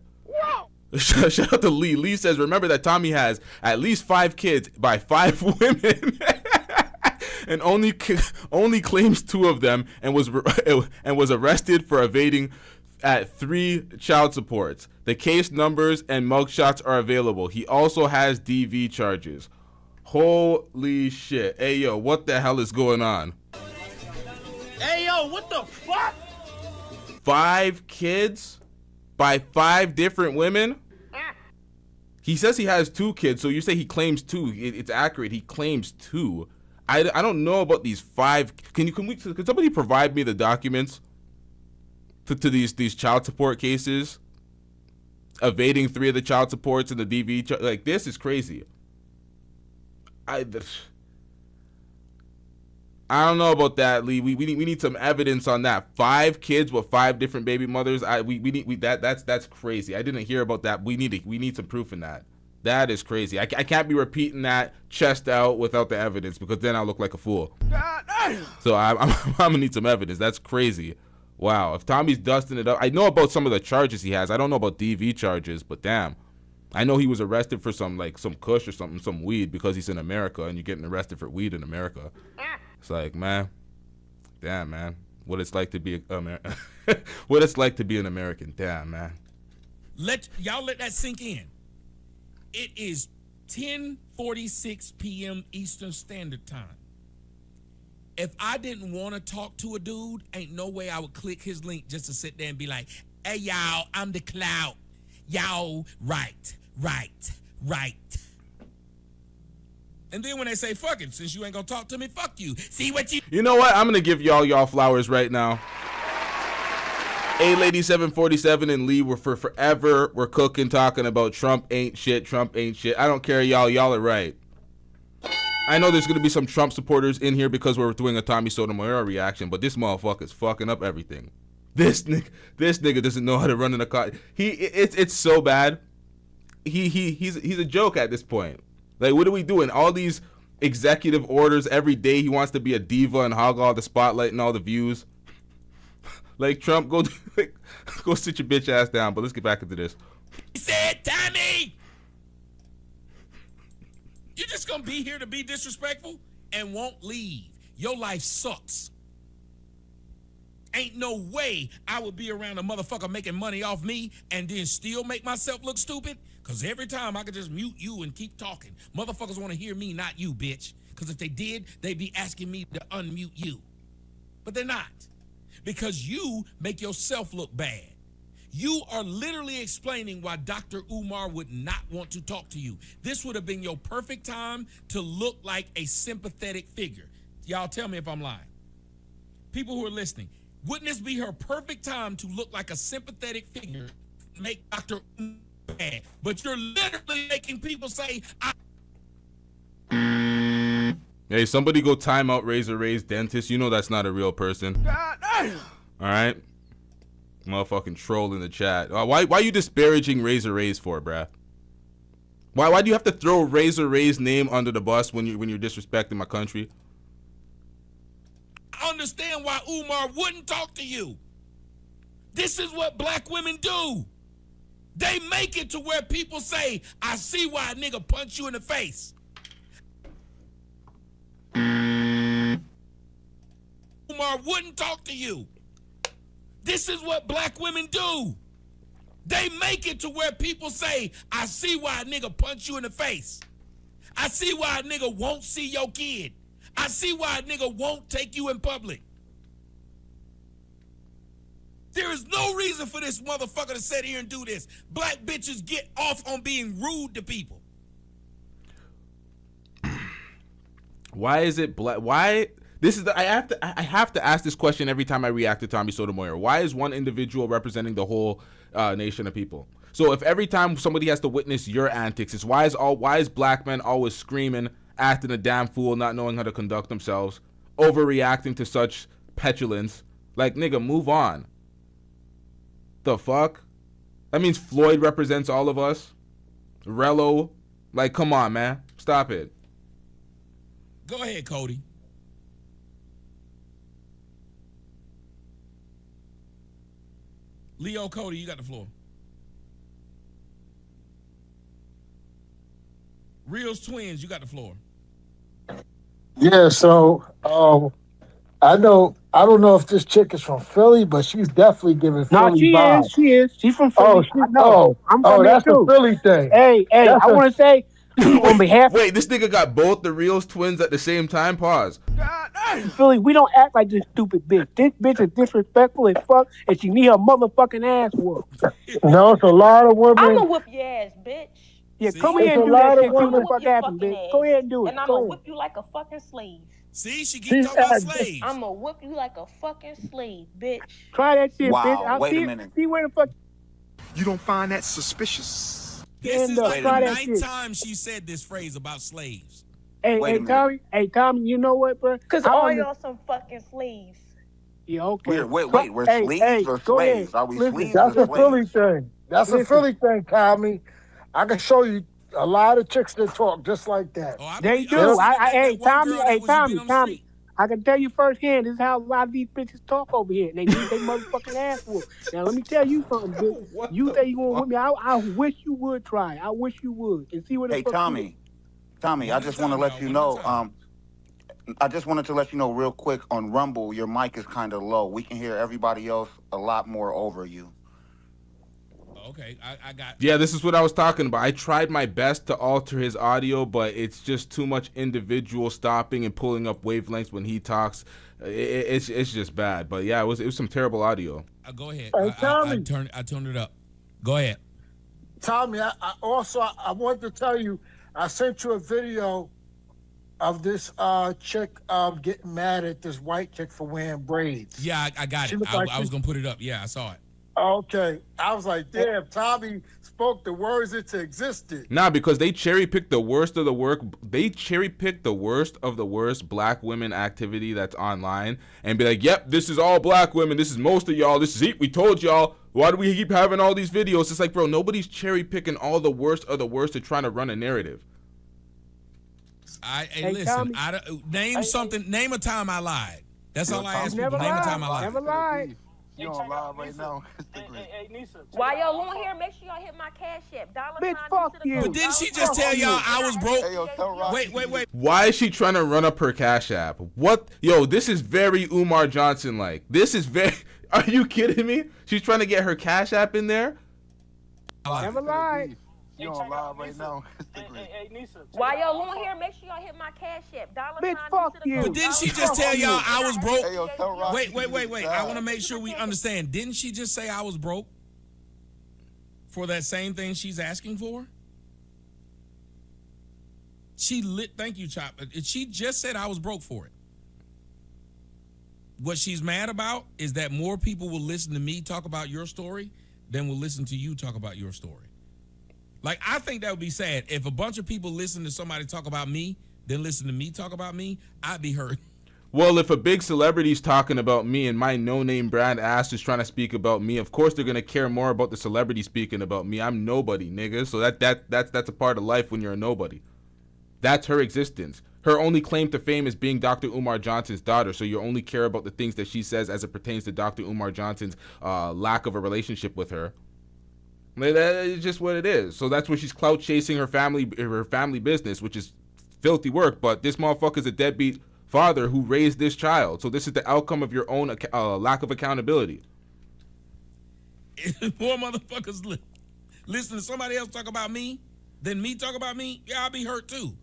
Shout out to Lee. Lee says, remember that Tommy has at least 5 kids by 5 women. And only claims 2 of them and was arrested for evading at 3 child supports. The case numbers and mugshots are available. He also has DV charges. Holy shit. Hey, yo, what the hell is going on? Hey, yo, what the fuck? 5 kids by 5 different women? He says he has 2 kids, so you say he claims 2. It's accurate. He claims 2. I don't know about these 5. Can somebody provide me the documents to these child support cases? Evading 3 of the child supports and the DV. Like, this is crazy. I don't know about that, Lee. We need some evidence on that. 5 kids with 5 different baby mothers. That's crazy. I didn't hear about that. We need some proof in that. That is crazy. I can't be repeating that chest out without the evidence, because then I'll look like a fool. So I'm gonna need some evidence. That's crazy. Wow. If Tommy's dusting it up, I know about some of the charges he has. I don't know about DV charges, but damn. I know he was arrested for some kush or something, some weed, because he's in America and you're getting arrested for weed in America. It's like, man, Damn, man. What it's like to be what it's like to be an American. Damn, man. Let that sink in. It is 10:46 p.m. Eastern Standard Time. If I didn't want to talk to a dude, ain't no way I would click his link just to sit there and be like, hey, y'all, I'm the Clout. Y'all, right. And then when they say, fuck it, since you ain't gonna talk to me, fuck you. See what you... You know what? I'm gonna give y'all flowers right now. A-Lady 747 and Lee were for forever. We're cooking, talking about Trump ain't shit. I don't care, y'all are right. I know there's gonna be some Trump supporters in here because we're doing a Tommy Sotomayor reaction, but this motherfucker's fucking up everything. This nigga doesn't know how to run in a car. It's so bad. He's a joke at this point. Like, what are we doing? All these executive orders every day. He wants to be a diva and hog all the spotlight and all the views. Like, Trump, go sit your bitch ass down. But let's get back into this. He said, Tommy, you're just gonna be here to be disrespectful and won't leave. Your life sucks. Ain't no way I would be around a motherfucker making money off me and then still make myself look stupid. Because every time I could just mute you and keep talking. Motherfuckers want to hear me, not you, bitch. Because if they did, they'd be asking me to unmute you. But they're not. Because you make yourself look bad. You are literally explaining why Dr. Umar would not want to talk to you. This would have been your perfect time to look like a sympathetic figure. Y'all tell me if I'm lying. People who are listening, wouldn't this be her perfect time to look like a sympathetic figure, make Dr. Umar bad? But you're literally making people say, Hey, somebody go time out Razor Ray's dentist. You know that's not a real person. God damn. All right? Motherfucking troll in the chat. Why are you disparaging Razor Rays for, bruh? Why do you have to throw Razor Ray's name under the bus when you're disrespecting my country? I understand why Umar wouldn't talk to you. This is what black women do. They make it to where people say, I see why a nigga punch you in the face. Umar wouldn't talk to you. This is what black women do. They make it to where people say, I see why a nigga punch you in the face. I see why a nigga won't see your kid. I see why a nigga won't take you in public. There is no reason for this motherfucker to sit here and do this. Black bitches get off on being rude to people. Why is it black? Why? This is I have to ask this question every time I react to Tommy Sotomayor. Why is one individual representing the whole nation of people? So if every time somebody has to witness your antics, it's why is black men always screaming, acting a damn fool, not knowing how to conduct themselves, overreacting to such petulance? Like, nigga, move on. The fuck? That means Floyd represents all of us. Rello, like, come on, man, stop it. Go ahead, Cody. Leo, Cody, you got the floor. Reels Twins, you got the floor. Yeah, so I don't know if this chick is from Philly, but she's definitely giving Philly vibes. She is. She's from Philly. I'm from that's a Philly thing. Hey, I want to say on behalf. Wait, this nigga got both the Reels Twins at the same time. Pause. Philly, we don't act like this stupid bitch. This bitch is disrespectful as fuck, and she need her motherfucking ass whooped. No, it's a lot of women. I'm gonna whoop your ass, bitch. Yeah, come here and do that shit. What the fuck happened, bitch? Go ahead and do it. And I'm gonna whip you like a fucking slave. See, she keep talking about slaves. I'm gonna whip you like a fucking slave, bitch. Try that shit, Wow, bitch. wait a minute. See where the fuck. You don't find that suspicious? This is like the 9th time she said this phrase about slaves. Hey, Tommy, you know what, bro? Cause all y'all some fucking slaves. Yeah, okay. We're sleeves or slaves? Are we sleeves That's or a Philly thing. That's a Philly thing, Tommy. I can show you a lot of chicks that talk just like that. They do. Tommy. I can tell you firsthand, this is how a lot of these bitches talk over here. They need their motherfucking ass whooped. Now, let me tell you something, bitch. You think you gonna whip me? I wish you would try. I wish you would. And see what the fuck Tommy, I just want to let you know, I just wanted to let you know real quick on Rumble, your mic is kind of low. We can hear everybody else a lot more over you. Okay, I got. Yeah, this is what I was talking about. I tried my best to alter his audio, but it's just too much individual stopping and pulling up wavelengths when he talks. It's just bad. But yeah, it was some terrible audio. Go ahead. Hey, I turned it up. Go ahead. Tommy, I wanted to tell you, I sent you a video of this chick getting mad at this white chick for wearing braids. Yeah, I got it. I was gonna put it up. Yeah, I saw it. Okay, I was like, damn, Tommy spoke the words into existence. Nah, because they cherry pick the worst of the work. They cherry pick the worst of the worst black women activity that's online and be like, yep, this is all black women. This is most of y'all. This is it. We told y'all. Why do we keep having all these videos? It's like, bro, nobody's cherry picking all the worst of the worst to trying to run a narrative. Hey, listen. Name something. Name a time I lied. That's all I ask people. Name a time I lied. Never lied. You on live right now. While y'all on here, make sure y'all hit my cash app. Bitch, fuck you. But didn't she just tell y'all I was broke? Wait. Why is she trying to run up her cash app? What? Yo, this is very Umar Johnson like. This is very. Are you kidding me? She's trying to get her cash app in there. Never lied. You on live right now. While y'all on here, make sure y'all hit my cash app. Bitch, fuck you. But didn't she just tell y'all I was broke? Wait. I want to make sure we understand. Didn't she just say I was broke for that same thing she's asking for? Thank you, Chop. She just said I was broke for it. What she's mad about is that more people will listen to me talk about your story than will listen to you talk about your story. Like, I think that would be sad. If a bunch of people listen to somebody talk about me, then listen to me talk about me, I'd be hurt. Well, if a big celebrity's talking about me and my no-name brand ass is trying to speak about me, of course they're gonna care more about the celebrity speaking about me. I'm nobody, nigga. So that's a part of life when you're a nobody. That's her existence. Her only claim to fame is being Dr. Umar Johnson's daughter, so you only care about the things that she says as it pertains to Dr. Umar Johnson's lack of a relationship with her. That is just what it is. So that's where she's clout chasing her family business, which is filthy work. But this motherfucker's a deadbeat father who raised this child. So this is the outcome of your own lack of accountability. More motherfuckers listen to somebody else talk about me than me talk about me. Yeah, I'll be hurt too.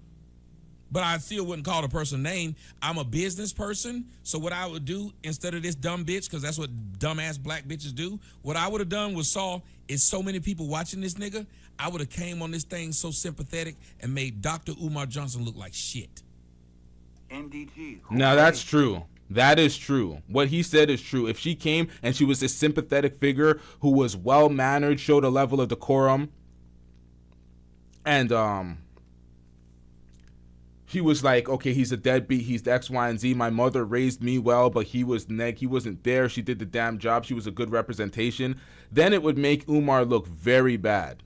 But I still wouldn't call the person name. I'm a business person, so what I would do instead of this dumb bitch, because that's what dumbass black bitches do, what I would have done was saw is so many people watching this nigga, I would have came on this thing so sympathetic and made Dr. Umar Johnson look like shit. NDG. Now that's true. That is true. What he said is true. If she came and she was a sympathetic figure who was well-mannered, showed a level of decorum, and he was like, okay, he's a deadbeat, he's the X, Y, and Z. My mother raised me well, but he wasn't there. She did the damn job. She was a good representation. Then it would make Umar look very bad.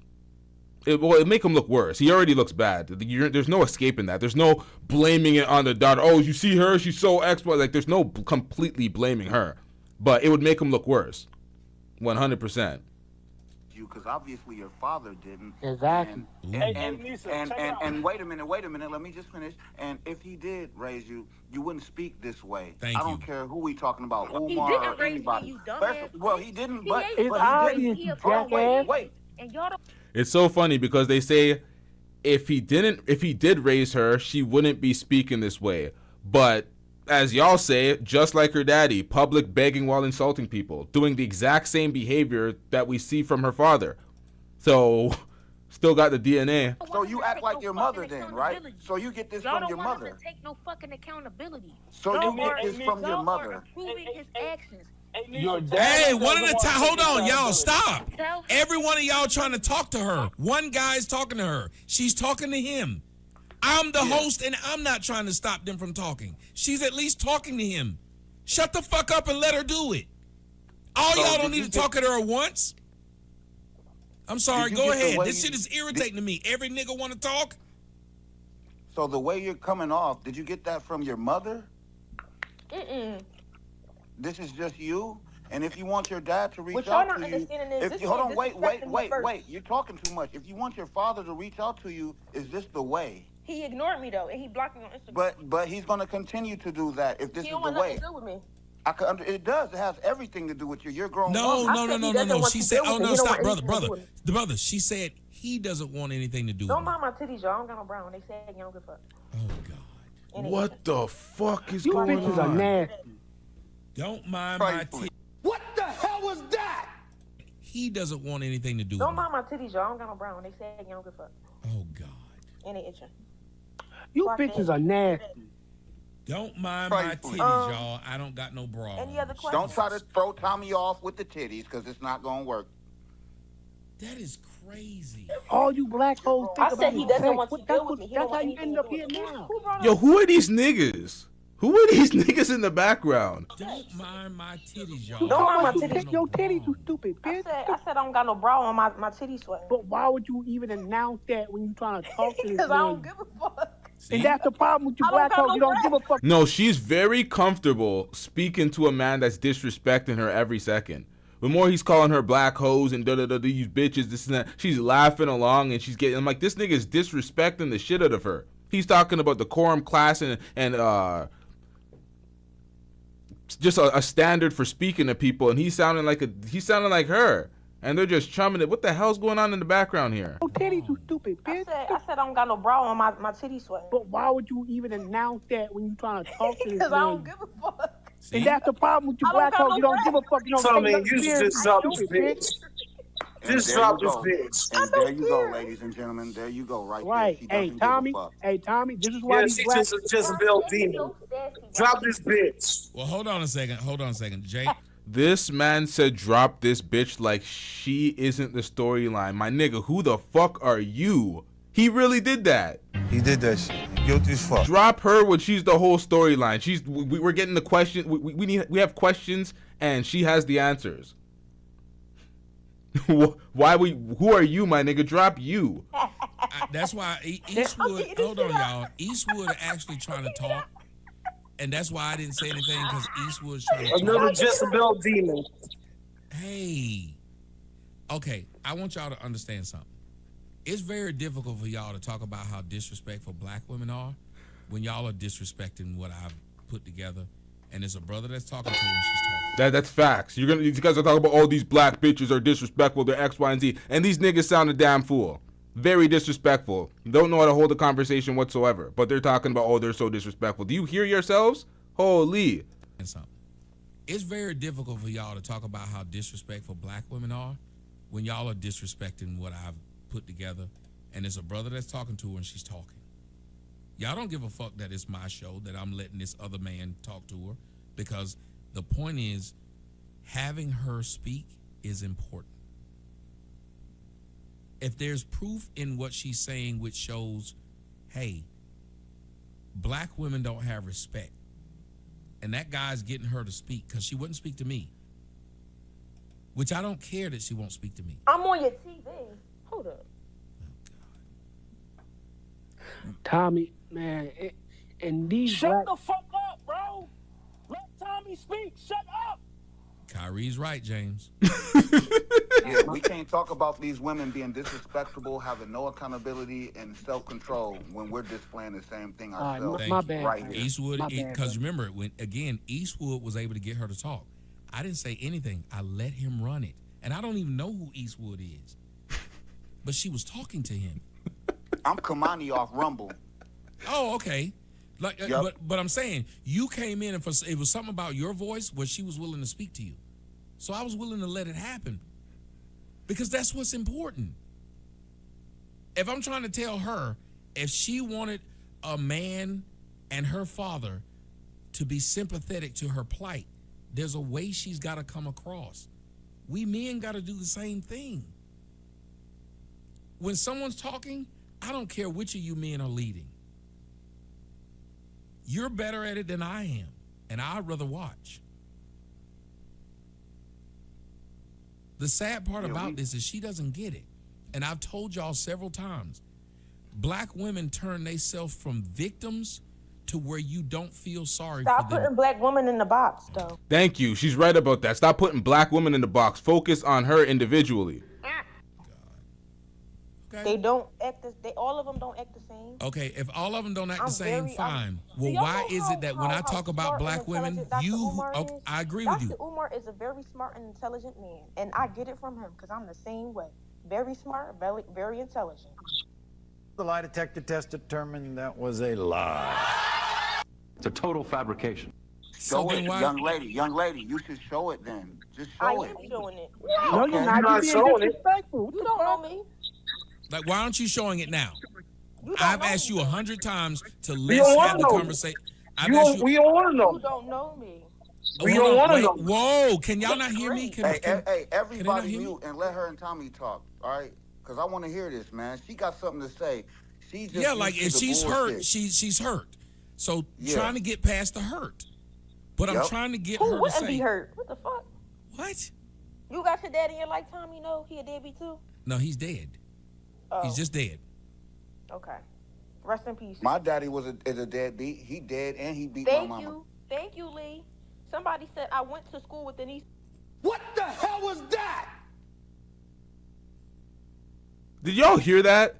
It'd make him look worse. He already looks bad. There's no escaping that. There's no blaming it on the daughter. Oh, you see her? She's so X. Like, there's no completely blaming her. But it would make him look worse. 100%. Because obviously your father didn't. Exactly. And wait a minute. Let me just finish. And if he did raise you, you wouldn't speak this way. Thank I you. don't care who we talking about, Umar He didn't or raise anybody. me, you dumbass. Well, he didn't, but It's obvious, you jackass. Wait. And y'all don't. It's so funny because they say if he did raise her, she wouldn't be speaking this way. But as y'all say, just like her daddy, public begging while insulting people, doing the exact same behavior that we see from her father. So, still got the DNA. So you act like your mother then, right? So you get this from your mother. Y'all don't want him to take no fucking accountability. So you get this from your mother. Approving his actions. Hey, one at a time. Hold on, y'all. Stop. Every one of y'all trying to talk to her. One guy's talking to her. She's talking to him. I'm the host, and I'm not trying to stop them from talking. She's at least talking to him. Shut the fuck up and let her do it. All y'all don't need to talk at her once. I'm sorry. Go ahead. This shit is irritating to me. Every nigga want to talk. So the way you're coming off, did you get that from your mother? This is just you? And if you want your dad to reach out to you, hold on, wait. You're talking too much. If you want your father to reach out to you, is this the way? He ignored me though, and he blocked me on Instagram. But he's gonna continue to do that if this He is don't the want nothing way. to do with me. It does. It has everything to do with you. You're grown. No. She said, "Oh no, stop, brother." She said he doesn't want anything to do with Don't me. mind my titties, y'all. I don't got no brown. They said you don't give a fuck. Oh God. What the fuck is You going bitches are on? nasty. Don't mind my titties. What the hell was that? He doesn't want anything to do with Don't me. mind my titties, y'all. I don't got no brown. They said you don't give a fuck. Oh God. And they itching. You Fuck bitches it. are nasty. Don't mind my titties, y'all. I don't got no bra. Any other questions? Don't try to throw Tommy off with the titties because it's not gonna work. That is crazy. All you black hoes think I about said he is doesn't sex. want to That's deal with me. He That's don't how want you anything end to up do here with me. now. Who brought Yo, up- who are these niggas? Who are these niggas in the background? Don't mind my titties, y'all. Don't mind my You titties. pick your titties, you stupid bitch. I said I don't got no bra on my titties sweating. But why would you even announce that when you trying to talk to this Because I man? don't give a fuck. And that's the problem with you I don't black got hoes. no You don't breath. give a fuck. No, she's very comfortable speaking to a man that's disrespecting her every second. The more he's calling her black hoes and these bitches, this and that, she's laughing along and she's getting. I'm like, this nigga is disrespecting the shit out of her. He's talking about decorum, class, and just a standard for speaking to people, and he's sounding like her, and they're just chumming it. What the hell's going on in the background here? Your titties, you stupid bitch. I said I don't got no bra on my titties sweating. But why would you even announce that when you trying to talk to this Because man? I don't give a fuck. And that's the problem with you I don't black got hoes. no You don't breath. give a fuck. You don't So, take man, nothing you serious. just dropped this Stupid bitch. And Just there drop you this go. bitch. And there you go, ladies and gentlemen. There you go, right, Right. there. She Hey, doesn't Tommy. give a fuck. Hey, Tommy. This is why Yeah, these she black... just a Jezebel demon. Drop this bitch. Well, hold on a second, Jay. This man said drop this bitch like she isn't the storyline. My nigga, who the fuck are you? He really did that. He did that shit. Guilty as fuck. Drop her when she's the whole storyline. We're getting the question. We have questions and she has the answers. Who are you, my nigga? Drop you. That's why Eastwood. Hold on, y'all. Eastwood actually trying to talk, and that's why I didn't say anything because Eastwood's trying to Another talk. Jezebel demon. Hey, okay. I want y'all to understand something. It's very difficult for y'all to talk about how disrespectful black women are when y'all are disrespecting what I've put together, and it's a brother that's talking to her and she's talking. That's facts. You guys are talking about all these black bitches are disrespectful. They're X, Y, and Z, and these niggas sound a damn fool. Very disrespectful. Don't know how to hold a conversation whatsoever. But they're talking about, oh, they're so disrespectful. Do you hear yourselves? Holy. It's very difficult for y'all to talk about how disrespectful black women are when y'all are disrespecting what I've put together, and it's a brother that's talking to her and she's talking. Y'all don't give a fuck that it's my show, that I'm letting this other man talk to her, because the point is having her speak is important. If there's proof in what she's saying which shows, hey, black women don't have respect, and that guy's getting her to speak because she wouldn't speak to me, which I don't care that she won't speak to me. I'm on your TV. Hold up. Tommy, man, and these Shut black... the fuck up, bro. Let Tommy speak. Shut up. Kyrie's right, James. Yeah, we can't talk about these women being disrespectful, having no accountability and self-control when we're displaying the same thing right, ourselves. my bad. Right here. Eastwood, because remember, Eastwood was able to get her to talk. I didn't say anything. I let him run it. And I don't even know who Eastwood is. But she was talking to him. I'm Kamani off Rumble. Oh, okay. Like, Yep. but I'm saying you came in and it was something about your voice where she was willing to speak to you. So I was willing to let it happen because that's what's important. If I'm trying to tell her, if she wanted a man and her father to be sympathetic to her plight, there's a way she's got to come across. We men got to do the same thing. When someone's talking, I don't care which of you men are leading. You're better at it than I am, and I'd rather watch. The sad part about this is she doesn't get it. And I've told y'all several times, black women turn themselves from victims to where you don't feel sorry Stop for them. putting black women in the box, though. Thank you. She's right about that. Stop putting black women in the box. Focus on her individually. Okay. They don't act. All of them don't act the same. Okay, if all of them don't act I'm the same, very- fine. Do Well, y'all why know is it that when I talk about smart and black women, intelligent Dr. you? Umar Okay, is? I agree with you. Dr. Umar is a very smart and intelligent man, and I get it from him because I'm the same way. Very smart, very, very intelligent. The lie detector test determined that was a lie. It's a total fabrication. Show it, young lady. You should show it then. Just I show it. am showing it. No, you're not. You're being disrespectful. You don't know me. Like, why aren't you showing it now? You don't I've know asked me. you 100 times to We let's don't have wanna the know. conversation. We don't want to know. You don't know me. We don't want to know. Whoa, can y'all not hear me? Hey, everybody hear me? mute and let her and Tommy talk, all right? Because I want to hear this, man. She got something to say. She just Yeah, like used if to the she's bullshit. hurt, she's hurt. So Yeah. trying to get past the hurt. But I'm Yep. trying to get Who her to wouldn't say. be hurt? What the fuck? What? You got your dad in your lifetime, you know? He a deadbeat too? No, he's dead. Oh. He's just dead. Okay. Rest in peace. My daddy is a deadbeat. He dead and he beat Thank my mama. you. Thank you, Lee. Somebody said I went to school with Denise. What the hell was that? Did y'all hear that?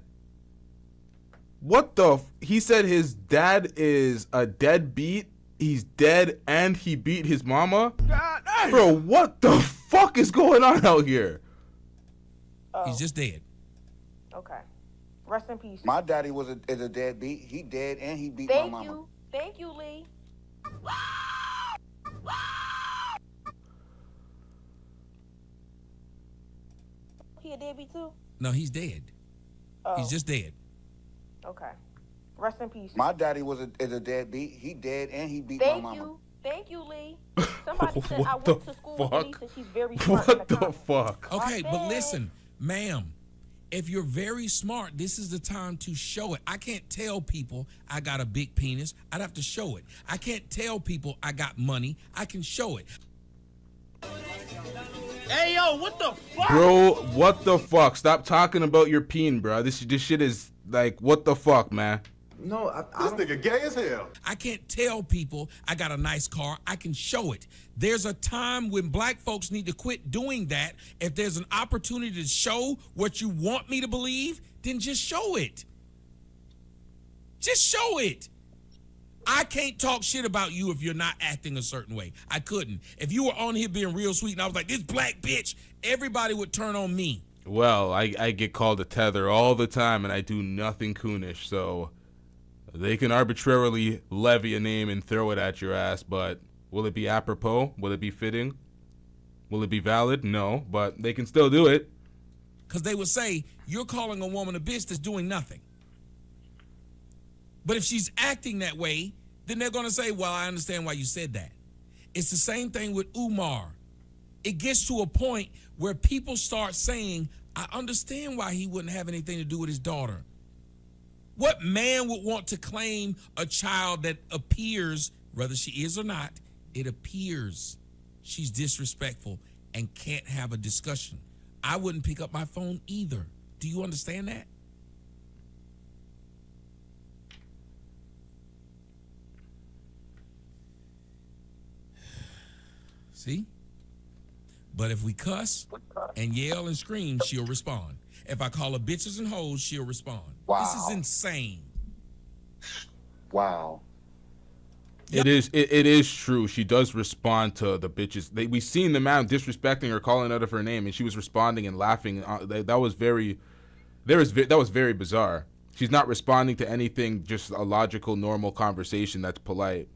What the? He said his dad is a deadbeat. He's dead and he beat his mama. Bro, what the fuck is going on out here? He's just dead. Okay. Rest in peace. My daddy is a deadbeat. He dead and he beat Thank my mama. you. Thank you, Lee. He a deadbeat too? No, he's dead. Oh. He's just dead. Okay. Rest in peace. My daddy is a deadbeat. He dead and he beat Thank my mama. you. Thank you, Lee. Somebody said I What the went to school with fuck? Denise and she's very smart. What the fuck? Okay, but listen, ma'am, if you're very smart, this is the time to show it. I can't tell people I got a big penis. I'd have to show it. I can't tell people I got money. I can show it. Hey, yo, what the fuck? Bro, what the fuck? Stop talking about your peen, bro. This shit is like, what the fuck, man? No, this nigga gay as hell. I can't tell people I got a nice car. I can show it. There's a time when black folks need to quit doing that. If there's an opportunity to show what you want me to believe, then just show it. Just show it. I can't talk shit about you if you're not acting a certain way. I couldn't. If you were on here being real sweet and I was like, this black bitch, everybody would turn on me. Well, I get called a tether all the time and I do nothing coonish, so they can arbitrarily levy a name and throw it at your ass, but will it be apropos? Will it be fitting? Will it be valid? No, but they can still do it. Because they would say, you're calling a woman a bitch that's doing nothing. But if she's acting that way, then they're going to say, well, I understand why you said that. It's the same thing with Umar. It gets to a point where people start saying, I understand why he wouldn't have anything to do with his daughter. What man would want to claim a child that appears, whether she is or not, it appears she's disrespectful and can't have a discussion? I wouldn't pick up my phone either. Do you understand that? See? But if we cuss and yell and scream, she'll respond. If I call her bitches and hoes, she'll respond. Wow. This is insane. Wow. It is true. She does respond to the bitches. We seen the man disrespecting her, calling out of her name, and she was responding and laughing. That was very bizarre. She's not responding to anything, just a logical, normal conversation that's polite,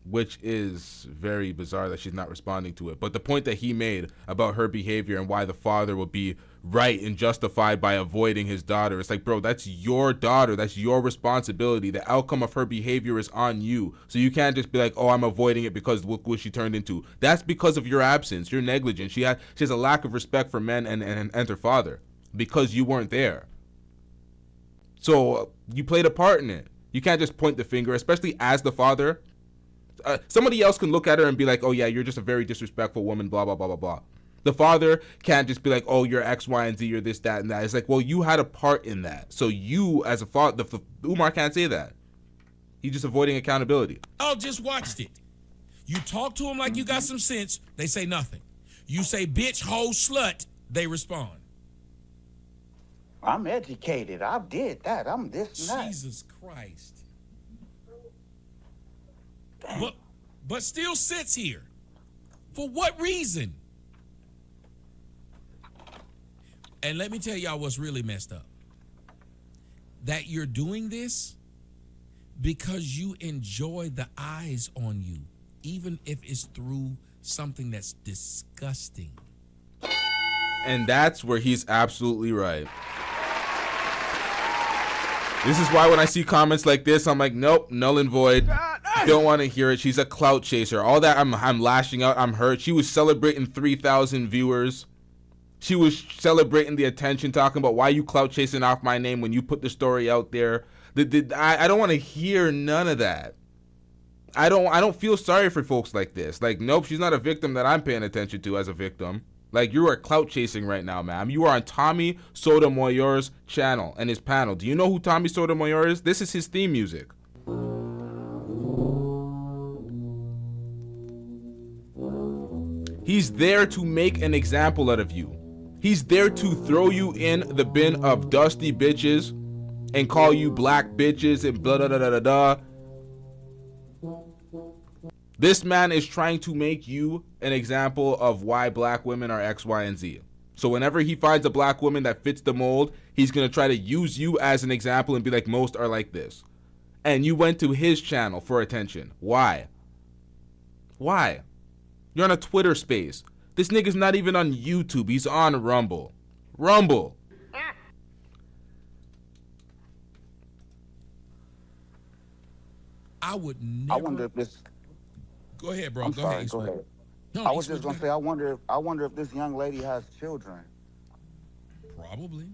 which is very bizarre that she's not responding to it. But the point that he made about her behavior and why the father would be right and justified by avoiding his daughter, it's like, bro, that's your daughter. That's your responsibility. The outcome of her behavior is on you. So you can't just be like, oh, I'm avoiding it because look what she turned into. That's because of your absence, your negligence. She has a lack of respect for men and her father because you weren't there. So you played a part in it. You can't just point the finger, especially as the father. Somebody else can look at her and be like, oh yeah, you're just a very disrespectful woman, blah, blah, blah, blah, blah. The father can't just be like, oh, you're X, Y, and Z, you're this, that, and that. It's like, well, you had a part in that. So you, as a father, Umar can't say that. He's just avoiding accountability. Oh, just watched it. You talk to them like you got some sense, they say nothing. You say, bitch, hoe, slut, they respond. I'm educated. I did that. I'm this and that. Jesus Christ. But still sits here. For what reason? And let me tell y'all what's really messed up. That you're doing this because you enjoy the eyes on you, even if it's through something that's disgusting. And that's where he's absolutely right. This is why when I see comments like this, I'm like, nope, null and void. Don't want to hear it. She's a clout chaser. All that, I'm lashing out. I'm hurt. She was celebrating 3,000 viewers. She was celebrating the attention, talking about why you clout chasing off my name when you put the story out there. I don't want to hear none of that. I don't feel sorry for folks like this. Like, nope, she's not a victim that I'm paying attention to as a victim. Like, you are clout chasing right now, ma'am. You are on Tommy Sotomayor's channel and his panel. Do you know who Tommy Sotomayor is? This is his theme music. He's there to make an example out of you. He's there to throw you in the bin of dusty bitches and call you black bitches and blah, da, da, da, da, da. This man is trying to make you an example of why black women are X, Y, and Z. So whenever he finds a black woman that fits the mold, he's going to try to use you as an example and be like, most are like this. And you went to his channel for attention. Why? Why? You're on a Twitter space. This nigga's not even on YouTube. He's on Rumble. Rumble. I would never. I wonder if this. Go ahead, bro. I'm Go sorry, ahead. go ahead. No, I was just gonna say, I wonder if this young lady has children. Probably.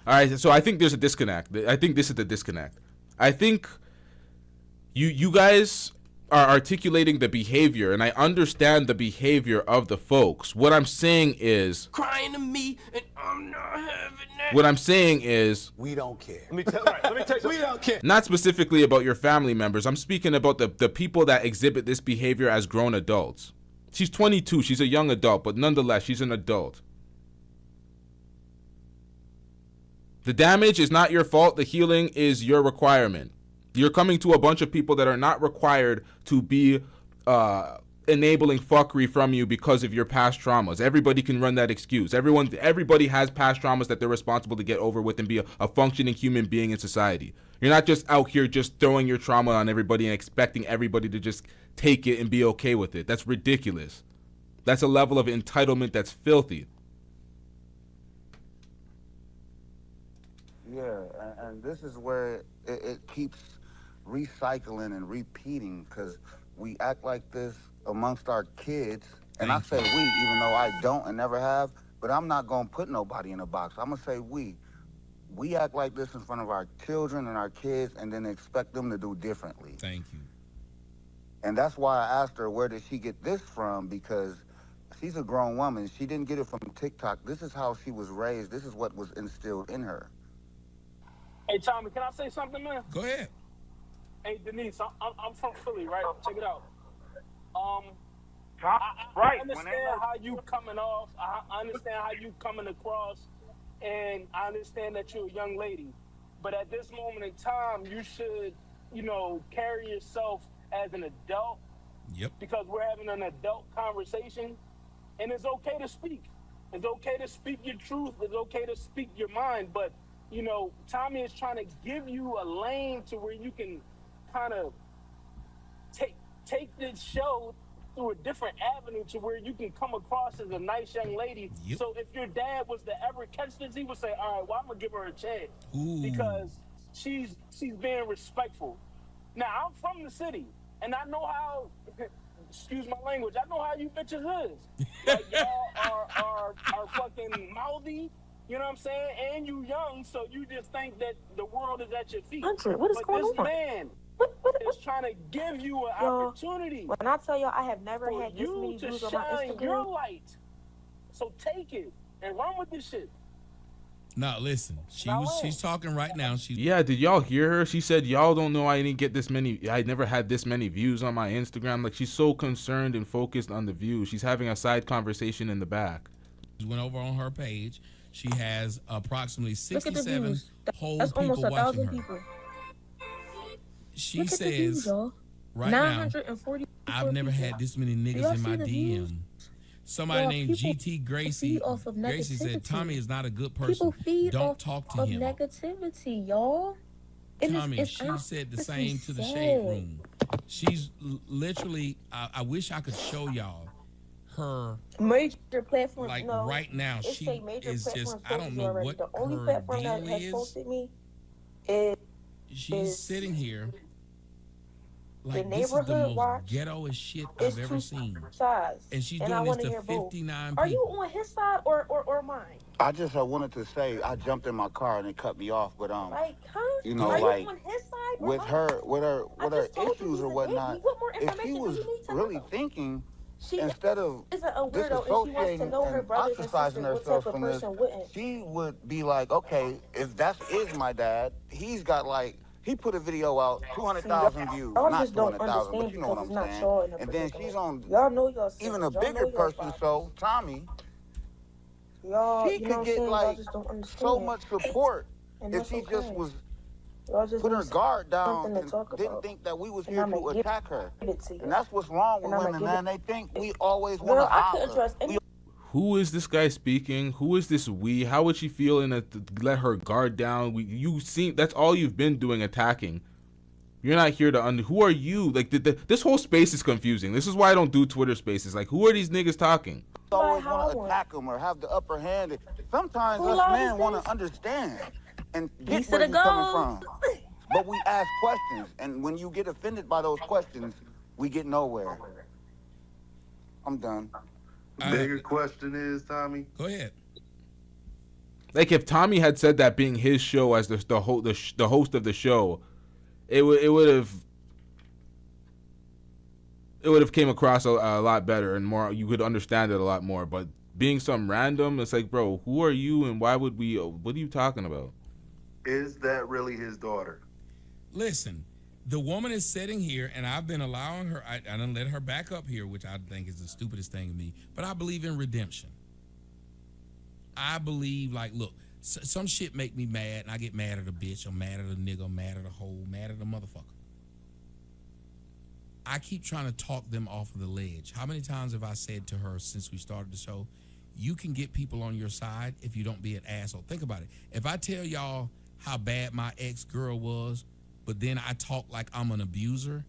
All right, so I think there's a disconnect. I think this is the disconnect. I think you guys are articulating the behavior, and I understand the behavior of the folks. What I'm saying is, Crying to me, and I'm not having that. what I'm saying is, We don't care. Let me tell you, we don't care. not specifically about your family members. I'm speaking about the people that exhibit this behavior as grown adults. She's 22. She's a young adult, but nonetheless, she's an adult. The damage is not your fault. The healing is your requirement. You're coming to a bunch of people that are not required to be enabling fuckery from you because of your past traumas. Everybody can run that excuse. Everybody has past traumas that they're responsible to get over with and be a functioning human being in society. You're not just out here just throwing your trauma on everybody and expecting everybody to just take it and be okay with it. That's ridiculous. That's a level of entitlement that's filthy. Yeah, and this is where it keeps recycling and repeating, because we act like this amongst our kids. And I say we, even though I don't and never have, but I'm not going to put nobody in a box. I'm going to say we. We act like this in front of our children and our kids and then expect them to do differently. Thank you. And that's why I asked her, where did she get this from? Because she's a grown woman. She didn't get it from TikTok. This is how she was raised. This is what was instilled in her. Hey, Tommy, can I say something, man? Go ahead. Hey, Denise, I'm from Philly, right? Check it out. Right. I understand how you coming off. I understand how you coming across, and I understand that you're a young lady. But at this moment in time, you should, carry yourself as an adult. Yep. Because we're having an adult conversation, and it's okay to speak. It's okay to speak your truth. It's okay to speak your mind. But Tommy is trying to give you a lane to where you can kind of take this show through a different avenue to where you can come across as a nice young lady. Yep. So if your dad was to ever catch this, he would say, all right, well, I'm going to give her a chance. Ooh. Because she's being respectful. Now, I'm from the city, and I know how, excuse my language, I know how you bitches is. Like, y'all are fucking mouthy. You know what I'm saying? And you young, so you just think that the world is at your feet. Hunter, what is but going this on? man is trying to give you an opportunity. When I tell y'all I have never for had this you many to views on my shine your Instagram. light. So take it and run with this shit. Now listen, she's talking right now. Yeah, did y'all hear her? She said, y'all don't know I didn't get this many, I never had this many views on my Instagram. Like, she's so concerned and focused on the views. She's having a side conversation in the back. Went over on her page. She has approximately Look at the 67 views. whole That's people almost watching 1,000 her. people. She Look at the views, says y'all. right now, 944 I've never people. had this many Do niggas y'all in my see the views? DM. Somebody Y'all, named people GT Gracie. feed off of Gracie said negativity. Tommy is not a good People person. feed Don't off talk to of him. negativity, y'all. And Tommy, she said the same to the shade room. She's literally. I wish I could show y'all her major platforms. like no, right now. it She say major is just. platforms I don't posted know already. what The only her platform deal that has is. posted me is She's sitting here. Like, the this is the neighborhood most watch. ghettoest shit It's I've ever two seen. sides, And she's I doing this want to to hear both. 59 Are you people. on his side or mine? I just wanted to say I jumped in my car and it cut me off, but Like, huh? you know, Are like you on his side or with mine? her I just told you issues he's or a whatnot, baby. What more if information she do was you need to really know? thinking She instead of isn't a weirdo, and she wants to disassociating know her and brothers and ostracizing sisters. What herself type of from this, person wouldn't? she would be like, okay, if that is my dad, he's got like. He put a video out, 200,000 views. Y'all Not just don't 200,000, but understand you know what because I'm it's not saying. y'all in the And then predicament. she's on Y'all know y'all even siblings. a Y'all bigger know y'all person, fathers. so Tommy, Y'all, she you know could what I'm get saying? Y'all like just don't understand. so much support And if that's she okay. just was Y'all just put her need guard down something to and talk didn't about. think that we was And here I'ma to give attack her. it to you. And that's what's wrong with And I'ma women, give man. it. They think we always want Girl, to I could holler. address any. Who is this guy speaking? Who is this we? How would she feel in to let her guard down? You seem that's all you've been doing, attacking. You're not here to who are you? Like this whole space is confusing. This is why I don't do Twitter spaces. Like, who are these niggas talking? Always want to attack them or have the upper hand. Sometimes Who us live men is want this? to understand and get Piece of where the you coming gold. from. But we ask questions, and when you get offended by those questions, we get nowhere. I'm done. Bigger question is, Tommy. Go ahead. Like, if Tommy had said that being his show as the host of the show, it would have came across a lot better and more. You could understand it a lot more. But being some random, it's like, bro, who are you and why would we? What are you talking about? Is that really his daughter? Listen, the woman is sitting here, and I've been allowing her. I done let her back up here, which I think is the stupidest thing to me. But I believe in redemption. I believe, like, look, some shit make me mad, and I get mad at a bitch. I'm mad at a nigga. I'm mad at a hoe. Mad at a motherfucker. I keep trying to talk them off of the ledge. How many times have I said to her since we started the show, you can get people on your side if you don't be an asshole. Think about it. If I tell y'all how bad my ex-girl was, but then I talk like I'm an abuser,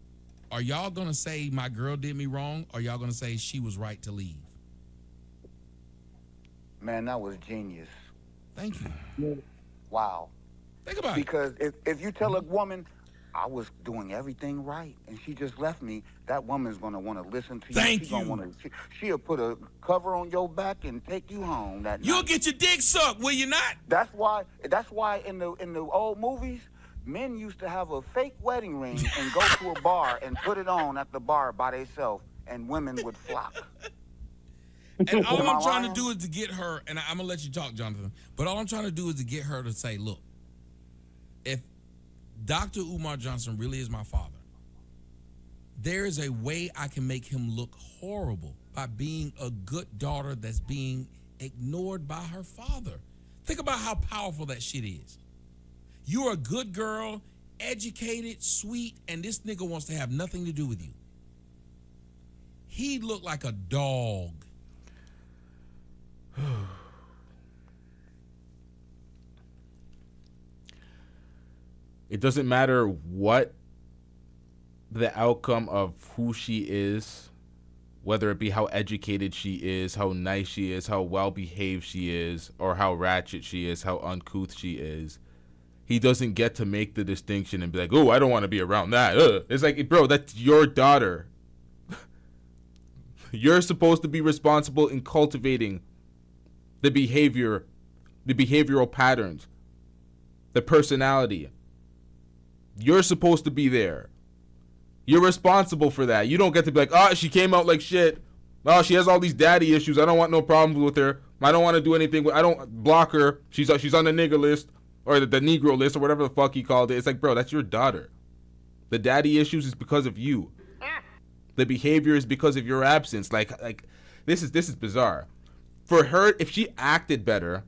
are y'all going to say my girl did me wrong, or y'all going to say she was right to leave? Man, that was genius. Thank you. Wow. Think about because if you tell a woman, I was doing everything right, and she just left me, that woman's going to want to listen to you. Thank She's gonna wanna, she'll put a cover on your back and take you home that night. You'll get your dick sucked, will you not? That's why in the old movies, men used to have a fake wedding ring and go to a bar and put it on at the bar by themselves, and women would flock. And all Am I I'm trying to lying? do is to get her, and I'm going to let you talk, Jonathan, but all I'm trying to do is to get her to say, look, if Dr. Umar Johnson really is my father, there is a way I can make him look horrible by being a good daughter that's being ignored by her father. Think about how powerful that shit is. You're a good girl, educated, sweet, and this nigga wants to have nothing to do with you. He looked like a dog. It doesn't matter what the outcome of who she is, whether it be how educated she is, how nice she is, how well behaved she is, or how ratchet she is, how uncouth she is. He doesn't get to make the distinction and be like, oh, I don't want to be around that. It's like, bro, that's your daughter. You're supposed to be responsible in cultivating the behavior, the behavioral patterns, the personality. You're supposed to be there. You're responsible for that. You don't get to be like, oh, she came out like shit. Oh, she has all these daddy issues. I don't want no problems with her. I don't want to do anything with. I don't block her. She's on the nigga list or the Negro list or whatever the fuck he called it. It's like, bro, that's your daughter. The daddy issues is because of you. The behavior is because of your absence. Like this is bizarre. For her, if she acted better,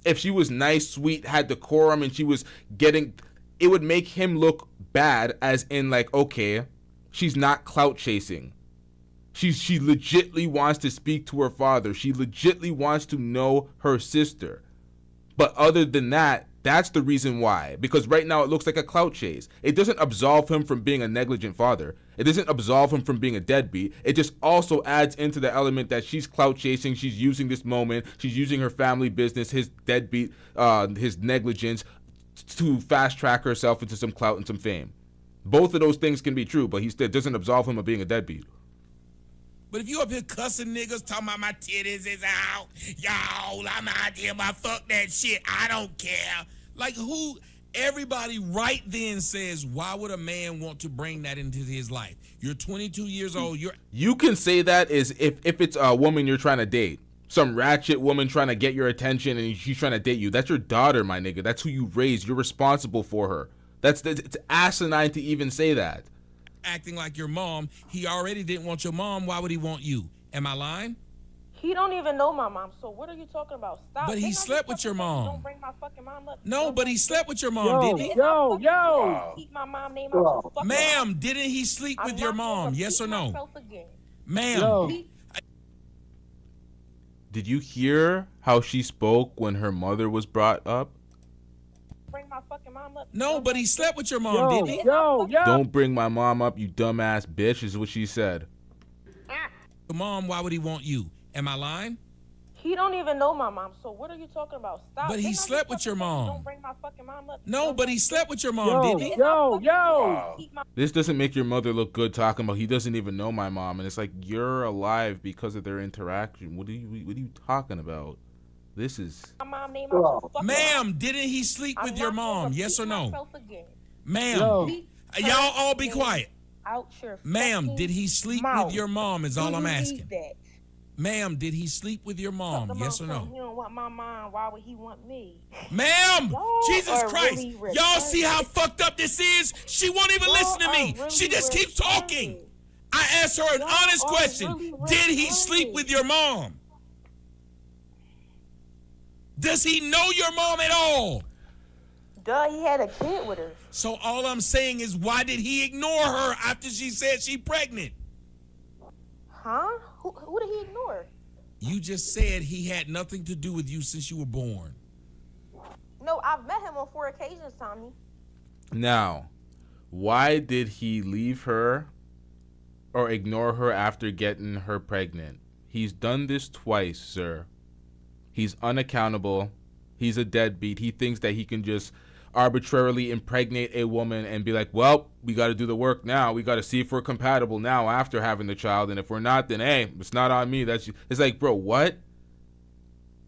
if she was nice, sweet, had decorum, and she was getting, it would make him look bad, as in like, okay, she's not clout chasing. She legitly wants to speak to her father. She legitly wants to know her sister. But other than that, that's the reason why. Because right now it looks like a clout chase. It doesn't absolve him from being a negligent father. It doesn't absolve him from being a deadbeat. It just also adds into the element that she's clout chasing. She's using this moment. She's using her family business, his deadbeat, his negligence, to fast track herself into some clout and some fame. Both of those things can be true, but it doesn't absolve him of being a deadbeat. But if you up here cussing niggas, talking about my titties is out, y'all, I'm out here, fuck that shit, I don't care. Like who, everybody right then says, why would a man want to bring that into his life? You're 22 years old, You can say that is if it's a woman you're trying to date. Some ratchet woman trying to get your attention and she's trying to date you. That's your daughter, my nigga. That's who you raised. You're responsible for her. It's asinine to even say that. acting like your mom. He already didn't want your mom. Why would he want you? Am I lying? He don't even know my mom, so what are you talking about? Stop. But he slept with your mom. Don't bring my fucking mom up. No, but he slept with your mom, didn't he? Yo. Keep my mom name out. Ma'am, didn't he sleep with your mom? Yes or no? Ma'am. Did you hear how she spoke when her mother was brought up? Bring my fucking mom up. No, but he slept with your mom, didn't he? Don't bring my mom up, you dumbass bitch, is what she said. Mom, why would he want you? Am I lying? He don't even know my mom, so what are you talking about? Stop. But he slept with your mom. Don't bring my fucking mom up. No, but he slept with your mom, didn't he? This doesn't make your mother look good talking about he doesn't even know my mom, and it's like you're alive because of their interaction. What are you talking about? This is Ma'am, didn't he sleep with your mom? Yes or no? Ma'am, y'all all be quiet. Ma'am, did he sleep with your mom is all I'm asking. Ma'am, did he sleep with your mom? Yes or no? He don't want my mom. Why would he want me? Ma'am, Jesus Christ. Y'all see how fucked up this is? She won't even listen to me. She just keeps talking. I asked her an honest question. Did he sleep with your mom? Does he know your mom at all? Duh, he had a kid with her. So all I'm saying is, why did he ignore her after she said she's pregnant? Huh? Who did he ignore? You just said he had nothing to do with you since you were born. No, I've met him on 4 occasions, Tommy. Now, why did he leave her or ignore her after getting her pregnant? He's done this twice, sir. He's unaccountable. He's a deadbeat. He thinks that he can just arbitrarily impregnate a woman and be like, well, we got to do the work now. We got to see if we're compatible now after having the child. And if we're not, then, hey, it's not on me. It's like, bro, what?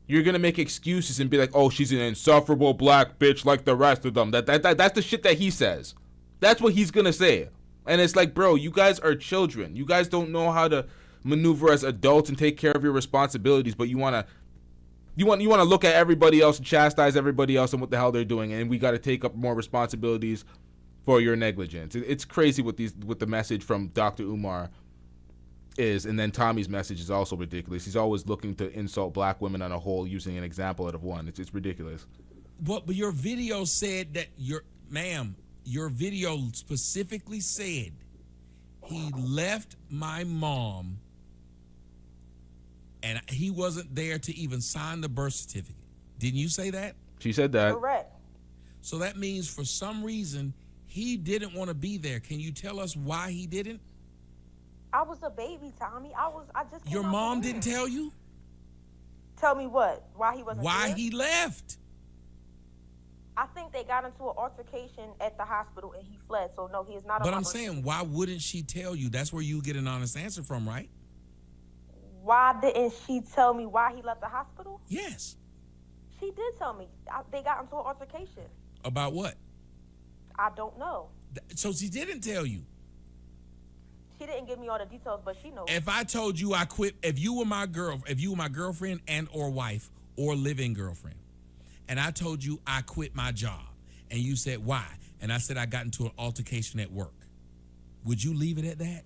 You're going to make excuses and be like, oh, she's an insufferable black bitch like the rest of them. That's the shit that he says. That's what he's going to say. And it's like, bro, you guys are children. You guys don't know how to maneuver as adults and take care of your responsibilities, but you want to look at everybody else and chastise everybody else and what the hell they're doing, and we got to take up more responsibilities for your negligence. It's crazy what the message from Dr. Umar is, and then Tommy's message is also ridiculous. He's always looking to insult black women on a whole using an example out of one. It's ridiculous. But your video said that your video specifically said he left my mom and he wasn't there to even sign the birth certificate. Didn't you say that? She said that. Correct. So that means for some reason he didn't want to be there. Can you tell us why he didn't? I was a baby, Tommy. I just. Your mom didn't tell you? Tell me what? Why he wasn't Why there? he left? I think they got into an altercation at the hospital and he fled. So no, he is not. But I'm saying, why wouldn't she tell you? That's where you get an honest answer from, right? Why didn't she tell me why he left the hospital? Yes. She did tell me. They got into an altercation. About what? I don't know. So she didn't tell you? She didn't give me all the details, but she knows. If I told you I quit, if you were my girlfriend and or wife or living girlfriend, and I told you I quit my job, and you said why, and I said I got into an altercation at work, would you leave it at that?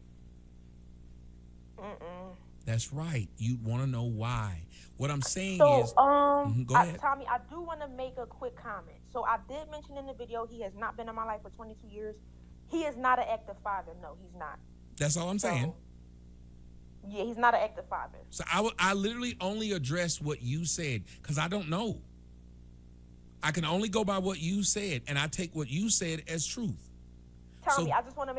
That's right. You want to know why. What I'm saying So, is, go ahead. Tommy, I do want to make a quick comment. So I did mention in the video he has not been in my life for 22 years. He is not an active father. No, he's not. That's all I'm saying. Yeah, he's not an active father. So I literally only address what you said because I don't know. I can only go by what you said, and I take what you said as truth. Tommy, I just want to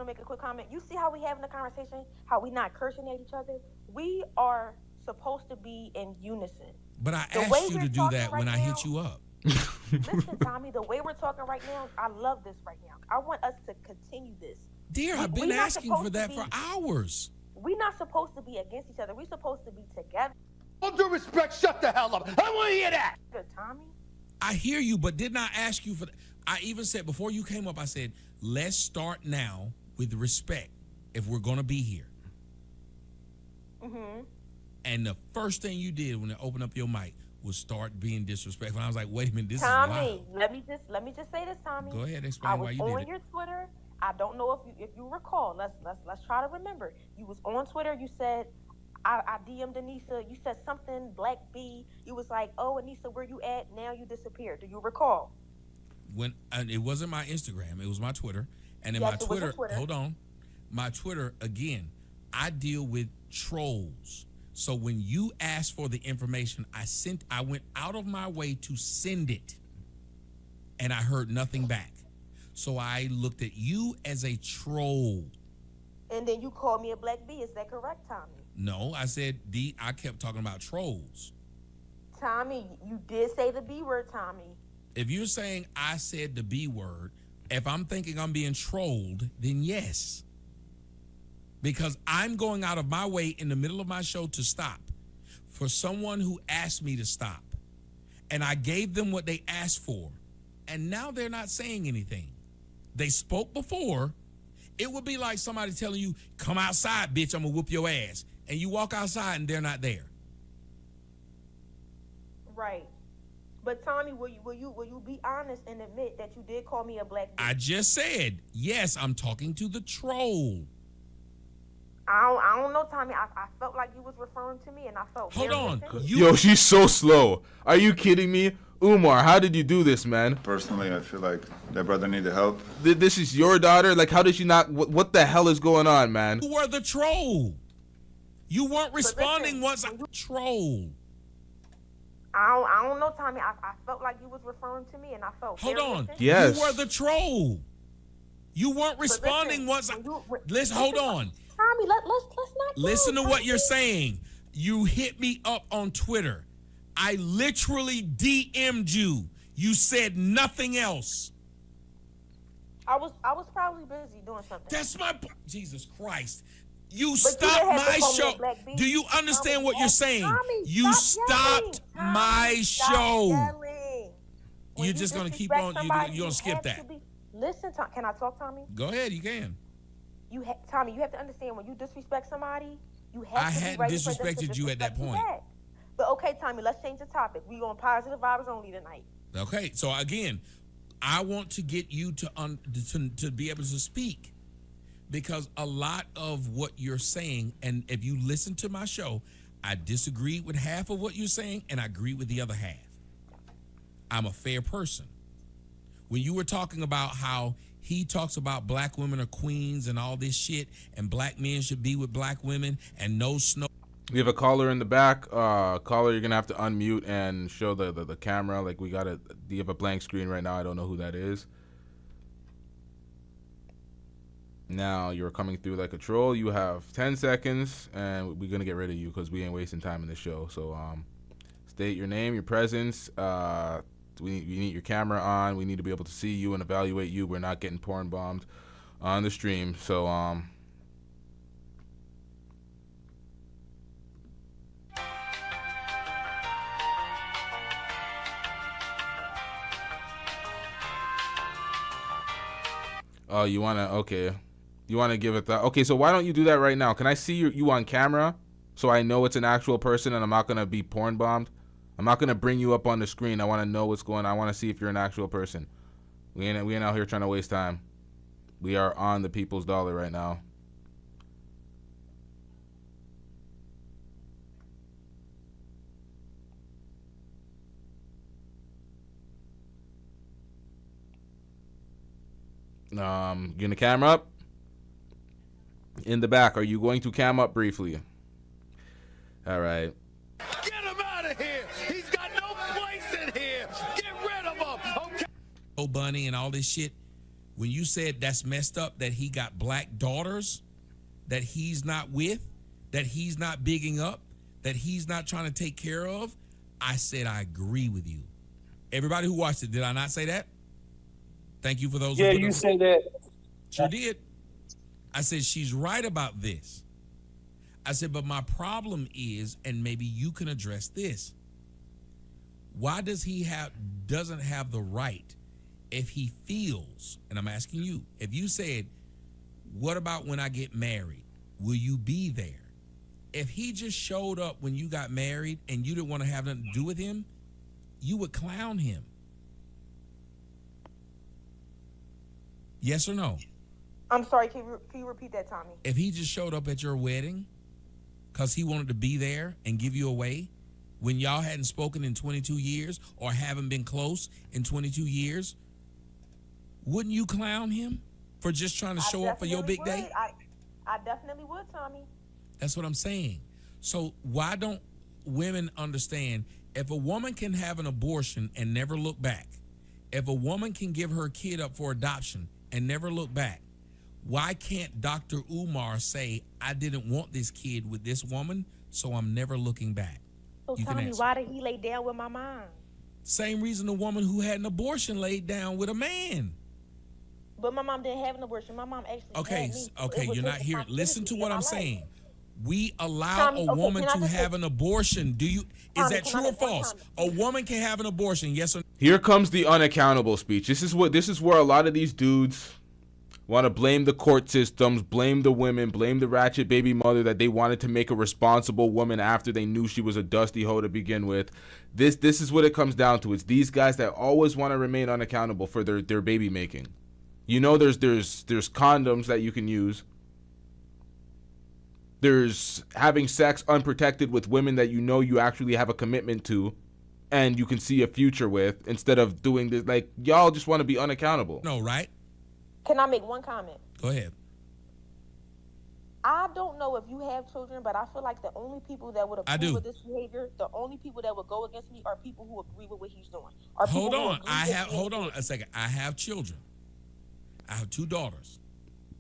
make a quick comment. You see how we having the conversation? How we not cursing at each other? We are supposed to be in unison. But I asked you to do that when I hit you up. Listen, Tommy, the way we're talking right now, I love this right now. I want us to continue this. Dear, I've been asking for that for hours. We're not supposed to be against each other. We're supposed to be together. All due respect, shut the hell up. I don't want to hear that. Good, Tommy. I hear you, but did not ask you for that. I even said before you came up, I said, let's start now with respect if we're going to be here. Mm-hmm. And the first thing you did when you opened up your mic was start being disrespectful. And I was like, wait a minute, this Tommy, is wild. let me just say this, Tommy. Go ahead, explain why you did it. I was on your Twitter. I don't know if you recall. Let's try to remember. You was on Twitter. You said I DM'd Anissa. You said something Black B. You was like, oh, Anissa, where you at? Now you disappeared. Do you recall? When it wasn't my Instagram, it was my Twitter. And in Yes, my it was Twitter, your Twitter. hold on. My Twitter, again, I deal with trolls. So when you asked for the information, I went out of my way to send it. And I heard nothing back. So I looked at you as a troll. And then you called me a Black B. Is that correct, Tommy? No, I said I kept talking about trolls. Tommy, you did say the B word, Tommy. If you're saying I said the B word, if I'm thinking I'm being trolled, then yes. Because I'm going out of my way in the middle of my show to stop for someone who asked me to stop. And I gave them what they asked for. And now they're not saying anything. They spoke before. It would be like somebody telling you, come outside, bitch, I'm going to whoop your ass. And you walk outside and they're not there. Right. But Tommy, will you be honest and admit that you did call me a Black B? I just said, yes, I'm talking to the troll. I don't know, Tommy. I felt like you was referring to me, and I felt Hold on. Yo, she's so slow. Are you kidding me? Umar, how did you do this, man? Personally, I feel like that brother needed help. This is your daughter? Like, how did she not... What the hell is going on, man? You were the troll. You weren't responding once I troll. I don't know, Tommy. I felt like you was referring to me, and I felt. Hold on. Yes. You were the troll. You weren't responding once. Let's hold on. Tommy, let's not. Listen to what you're saying. You hit me up on Twitter. I literally DM'd you. You said nothing else. I was probably busy doing something. That's my Jesus Christ. You stopped my show. Do you understand what you're saying? Tommy, you stopped my show. You're just going to keep on. You're going to skip that. Listen, can I talk, Tommy? Go ahead. You can. Tommy, you have to understand when you disrespect somebody, you have I to be hadn't ready for them to disrespected you at that point. But okay, Tommy, let's change the topic. We on positive vibes only tonight. Okay, so again, I want to get you to be able to speak. Because a lot of what you're saying, and if you listen to my show, I disagree with half of what you're saying, and I agree with the other half. I'm a fair person. When you were talking about how he talks about black women are queens and all this shit, and black men should be with black women, and no snow. We have a caller in the back. Caller, you're going to have to unmute and show the camera. Like, we got to... You have a blank screen right now. I don't know who that is. Now you're coming through like a troll. You have 10 seconds, and we're gonna get rid of you because we ain't wasting time in the show. So state your name, your presence. We need your camera on. We need to be able to see you and evaluate you. We're not getting porn bombed on the stream. So oh, you wanna okay. You want to give it that? Okay, so why don't you do that right now? Can I see you on camera so I know it's an actual person and I'm not going to be porn bombed? I'm not going to bring you up on the screen. I want to know what's going on. I want to see if you're an actual person. We ain't out here trying to waste time. We are on the people's dollar right now. You gonna cam up? In the back, are you going to cam up briefly? All right. Get him out of here. He's got no place in here. Get rid of him. Okay. Oh, Bunny and all this shit. When you said that's messed up that he got black daughters that he's not with, that he's not bigging up, that he's not trying to take care of, I said I agree with you. Everybody who watched it, did I not say that? Thank you for those. Yeah, you say that. Sure did. I said she's right about this. I said, but my problem is, and maybe you can address this. Why does he doesn't have the right if he feels, and I'm asking you, if you said, what about when I get married? Will you be there? If he just showed up when you got married and you didn't want to have nothing to do with him, you would clown him. Yes or no? I'm sorry, can you repeat that, Tommy? If he just showed up at your wedding because he wanted to be there and give you away when y'all hadn't spoken in 22 years or haven't been close in 22 years, wouldn't you clown him for just trying to show up for your big day? I definitely would, Tommy. That's what I'm saying. So why don't women understand if a woman can have an abortion and never look back, if a woman can give her kid up for adoption and never look back, why can't Dr. Umar say, I didn't want this kid with this woman, so I'm never looking back? So Tommy, why did he lay down with my mom? Same reason the woman who had an abortion laid down with a man. But my mom didn't have an abortion. My mom actually Okay, had me. okay, you're not hearing. Listen to what I'm saying. We allow Tommy, a woman to have an abortion. Is Tommy, that true or false? A woman can have an abortion, yes or no? Here comes the unaccountable speech. This is where a lot of these dudes want to blame the court systems, blame the women, blame the ratchet baby mother that they wanted to make a responsible woman after they knew she was a dusty hoe to begin with. This is what it comes down to. It's these guys that always want to remain unaccountable for their baby making. You know, there's condoms that you can use. There's having sex unprotected with women that you know you actually have a commitment to and you can see a future with, instead of doing this. Like, y'all just want to be unaccountable. No, right? Can I make one comment? Go ahead. I don't know if you have children, but I feel like the only people that would approve of this behavior, the only people that would go against me are people who agree with what he's doing. Hold on a second. I have children. I have 2 daughters.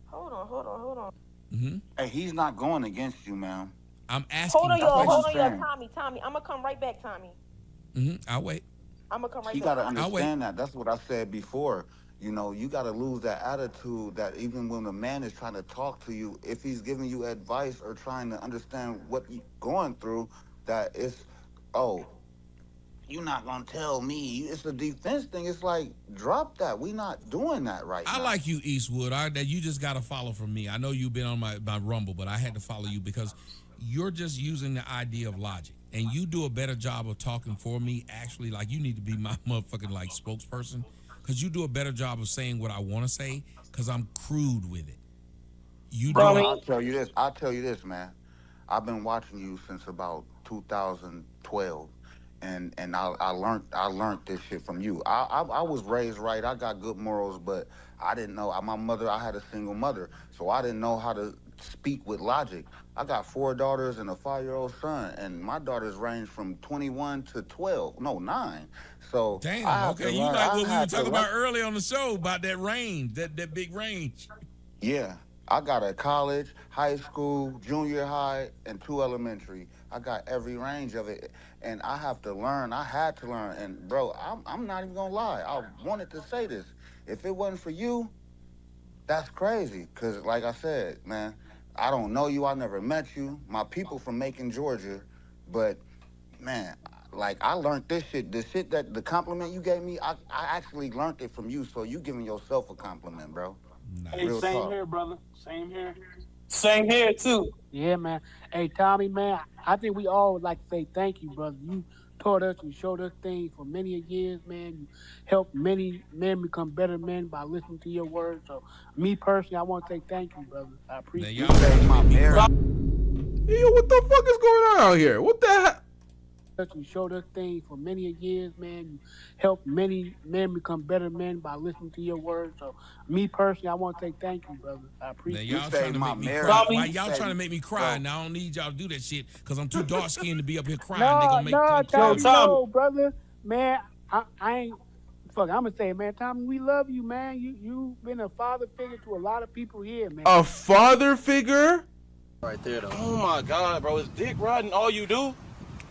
Hold on. Mm-hmm. Hey, he's not going against you, man. I'm asking. Hold on, y'all. Tommy. I'm gonna come right back, Tommy. Mm-hmm. I'll wait. I'm gonna come right back. You gotta understand that. That's what I said before. You know, you gotta lose that attitude that even when a man is trying to talk to you, if he's giving you advice or trying to understand what you're going through, that it's, oh, you're not gonna tell me. It's a defense thing. It's like, drop that. We not doing that right now. I like you, Eastwood. That you just got to follow from me. I know you've been on my Rumble, but I had to follow you because you're just using the idea of logic, and you do a better job of talking for me. Actually, like, you need to be my motherfucking like spokesperson, because you do a better job of saying what I want to say, because I'm crude with it. You do. I'll tell you this, man. I've been watching you since about 2012. And I learned this shit from you. I was raised right. I got good morals, but I didn't know. I had a single mother, so I didn't know how to speak with logic. I got 4 daughters and a 5-year-old son, and my daughters range from 21 to 9. So damn, okay, you like what we were talking about earlier on the show about that range, that big range. Yeah, I got a college, high school, junior high, and 2 elementary. I got every range of it, and I have to learn. I had to learn, and bro, I'm not even gonna lie. I wanted to say this. If it wasn't for you, that's crazy. Cause like I said, man, I don't know you. I never met you. My people from Macon, Georgia, but man, like I learned this shit. The shit that the compliment you gave me, I actually learned it from you. So you giving yourself a compliment, bro. Nice. Hey, Real same talk. here, brother. Same here. Same here, too. Yeah, man. Hey, Tommy, man, I think we all would like to say thank you, brother. You taught us, you showed us things for many years, man. You helped many men become better men by listening to your words. So, me personally, I want to say thank you, brother. I appreciate it. Hey, yo, what the fuck is going on out here? What the heck? You showed us things for many years, man. You helped many men become better men by listening to your words. So, me personally, I want to say thank you, brother. I Now appreciate y'all it. trying to make me cry. Why y'all trying to make me cry? Now I don't need y'all to do that shit because I'm too dark skinned to be up here crying. They gonna make Tommy, no, brother, man. I ain't. Fuck, I'm gonna say, man, Tommy, we love you, man. You been a father figure to a lot of people here, man. A father figure? Right there, though. Oh my God, bro, is dick riding all you do?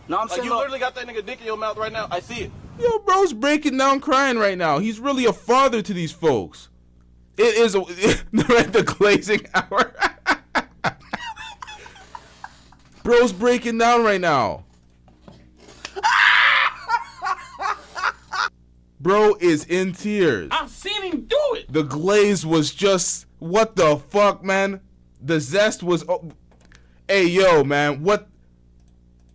No, I'm saying you literally got that nigga dick in your mouth right now. I see it. Yo, bro's breaking down crying right now. He's really a father to these folks. It is at the glazing hour. Bro's breaking down right now. Bro is in tears. I've seen him do it. The glaze was just, what the fuck, man? The zest was, hey, yo, man, what?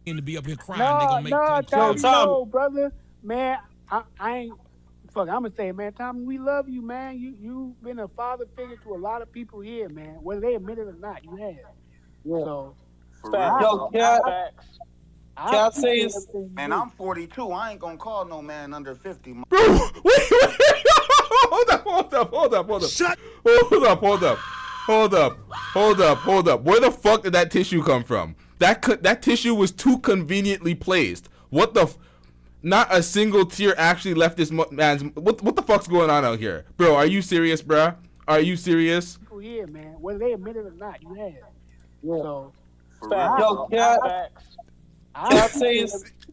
To be up here crying, they gonna make Tommy, no, brother, man. I ain't. Fuck, I'm gonna say, man, Tommy, we love you, man. You been a father figure to a lot of people here, man. Whether they admit it or not, you have. Yeah. So, Yo, can I say this? Man, I'm 42. I ain't gonna call no man under 50. Bro, wait. Hold up. Shut. Hold up. Where the fuck did that tissue come from? That tissue was too conveniently placed. What the? Not a single tear actually left this man's. What the fuck's going on out here, bro? Are you serious, bruh? Are you serious? People here, man. Whether they admit it or not, you have. Yeah. So, yo, can I say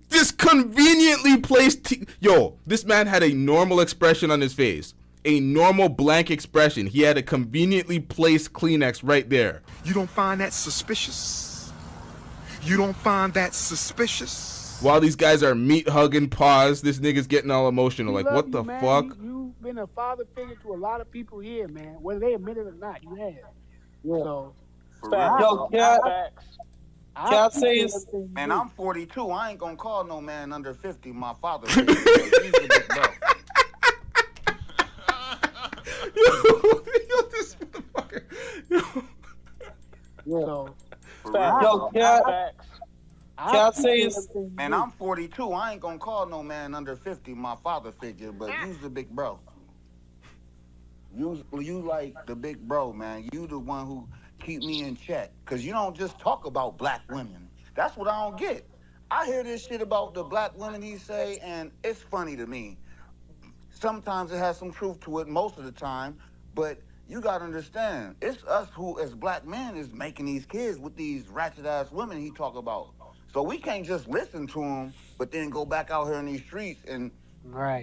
this conveniently placed. Yo, this man had a normal expression on his face. A normal blank expression. He had a conveniently placed Kleenex right there. You don't find that suspicious? You don't find that suspicious? While these guys are meat hugging paws, this nigga's getting all emotional. Like, what the fuck? You've been a father figure to a lot of people here, man. Whether they admit it or not, you have. Yeah. So, yo, can I say this? Man, I'm 42. I ain't gonna call no man under 50 my father. He's a big bro. Yo, this motherfucker. Yo, can I say this? Man, I'm 42. I ain't gonna call no man under 50 my father figure, but you's the big bro. You like the big bro, man. You the one who keep me in check. Cause you don't just talk about black women. That's what I don't get. I hear this shit about the black women he say, and it's funny to me. Sometimes it has some truth to it, most of the time, but you gotta understand, it's us who, as black men, is making these kids with these ratchet-ass women he talk about. So we can't just listen to him, but then go back out here in these streets and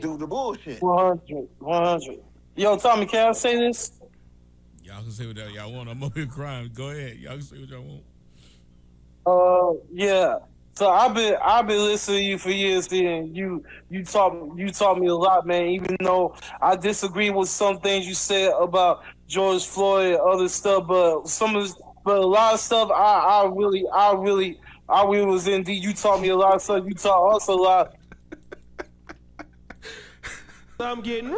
do the bullshit. 100. Yo, Tommy, can I say this? Y'all can say whatever y'all want. I'm up here crying. Go ahead. Y'all can say what y'all want. Yeah. So I've been listening to you for years, and you taught me a lot, man. Even though I disagree with some things you said about George Floyd and other stuff, but a lot of stuff I really was in deep. You taught me a lot of stuff. You taught us a lot. I'm getting.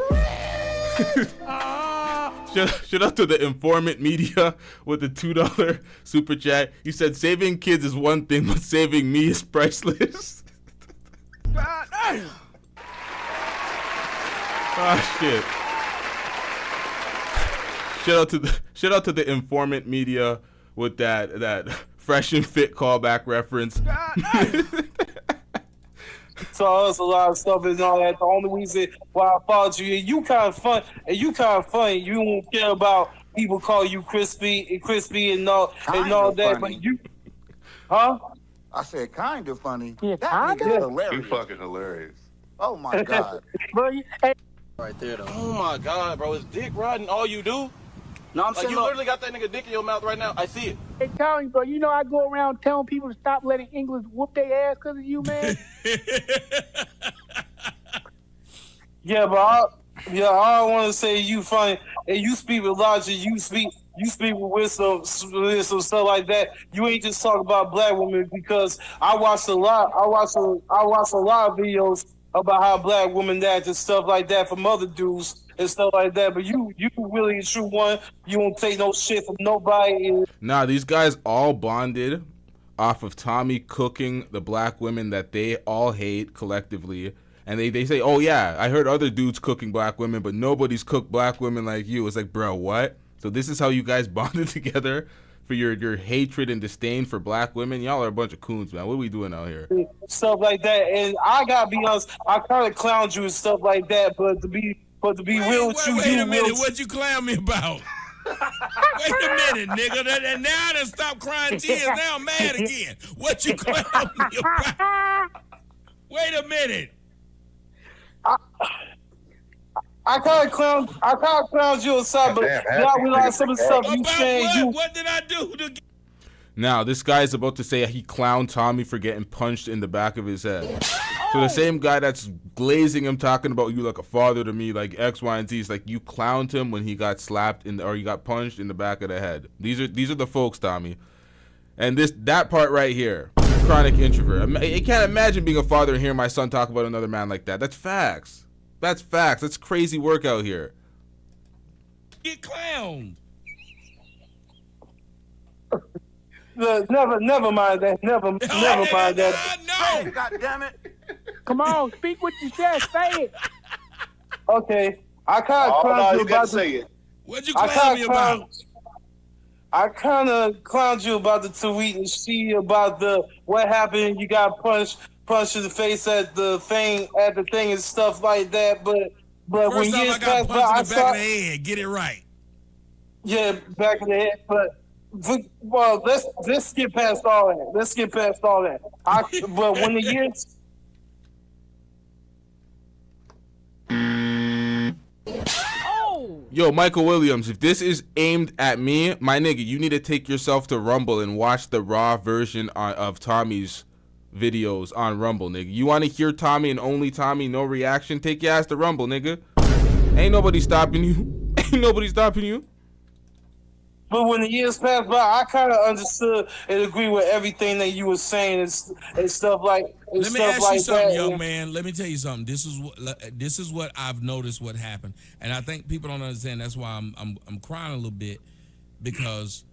Shout out to the Informant Media with the $2 super chat. He said, saving kids is one thing, but saving me is priceless. Oh shit. Shout out to the Informant Media with that fresh and fit callback reference. Taught us a lot of stuff and all that. The only reason why I followed you, you kind of funny. You don't care about people call you crispy and all that. Funny. But you, huh? I said kind of funny. Yeah, that nigga's hilarious. You fucking hilarious. Oh my God. Bro, right there, though. Oh my God, bro, is dick riding all you do? No, I'm saying you literally got that nigga dick in your mouth right now. I see it. Hey, Tommy, bro, you know I go around telling people to stop letting English whoop their ass because of you, man. Yeah, but I want to say you funny and you speak with logic. You speak with wisdom, stuff like that. You ain't just talking about black women because I watch a lot of videos about how black women act and stuff like that from other dudes and stuff like that. But you really a true one. You don't take no shit from nobody. Nah, these guys all bonded off of Tommy cooking the black women that they all hate collectively. And they say, oh yeah, I heard other dudes cooking black women, but nobody's cooked black women like you. It's like, bro, what? So this is how you guys bonded together for your hatred and disdain for black women? Y'all are a bunch of coons, man. What are we doing out here? Stuff like that. And I gotta be honest, I kind of clowned you and stuff like that, but to be real with you, wait a minute, what you clown me about? Wait a minute, nigga. And now I done stopped crying tears. Now I'm mad again. What you clown me about? Wait a minute. I kind of clowned you aside, but now I realize some of the stuff you saying. What did I do to? Now this guy is about to say he clowned Tommy for getting punched in the back of his head. So the same guy that's glazing him, talking about you like a father to me, like X, Y, and Z, is like you clowned him when he got slapped or he got punched in the back of the head. These are the folks, Tommy. And that part right here, chronic introvert. I can't imagine being a father and hearing my son talk about another man like that. That's facts. That's facts. That's crazy work out here. Get clowned. Never mind that. Never mind that. No. God damn it. Come on, speak what you said. Say it. Okay. I kind of clowned you about it. What'd you clown me about? I kind of clowned you about the tweet and she about what happened. You got punched in the face at the thing and stuff like that. But First when off, years I got passed by, I punched in the back saw of the head. Get it right. yeah, back in the head. But well, let's get past all that. But when the years. Yo, Michael Williams, if this is aimed at me, my nigga, you need to take yourself to Rumble and watch the raw version of Tommy's videos on Rumble, nigga. You want to hear Tommy and only Tommy, no reaction? Take your ass to Rumble, nigga. Ain't nobody stopping you. Ain't nobody stopping you. But when the years passed by, I kind of understood and agree with everything that you were saying and stuff like. Let me ask you something, young man. Let me tell you something. This is what I've noticed what happened, and I think people don't understand. That's why I'm crying a little bit, because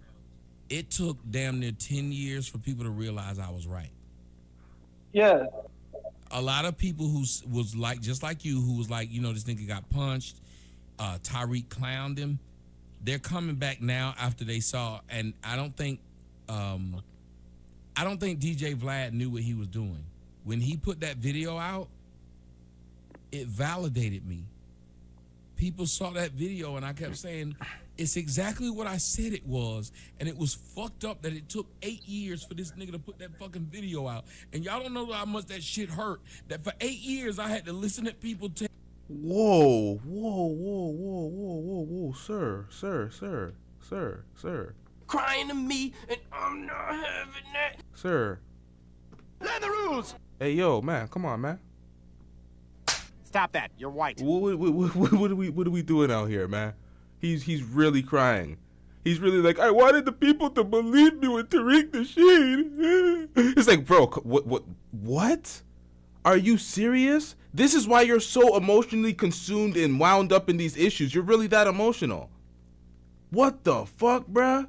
it took damn near 10 years for people to realize I was right. Yeah. A lot of people who was like, just like you, who was like, you know, this nigga got punched. Tyreek clowned him. They're coming back now after they saw, and I don't think DJ Vlad knew what he was doing. When he put that video out, it validated me. People saw that video, and I kept saying, it's exactly what I said it was, and it was fucked up that it took 8 years for this nigga to put that fucking video out. And y'all don't know how much that shit hurt, that for 8 years I had to listen to people tell. Whoa, sir. Crying to me, and I'm not having that. Sir. Learn the rules. Hey, yo, man, come on, man. Stop that. You're white. What are we doing out here, man? He's really crying. He's really like, I wanted the people to believe me with Tariq Nasheed. It's like, bro, what? Are you serious? This is why you're so emotionally consumed and wound up in these issues. You're really that emotional. What the fuck, bruh?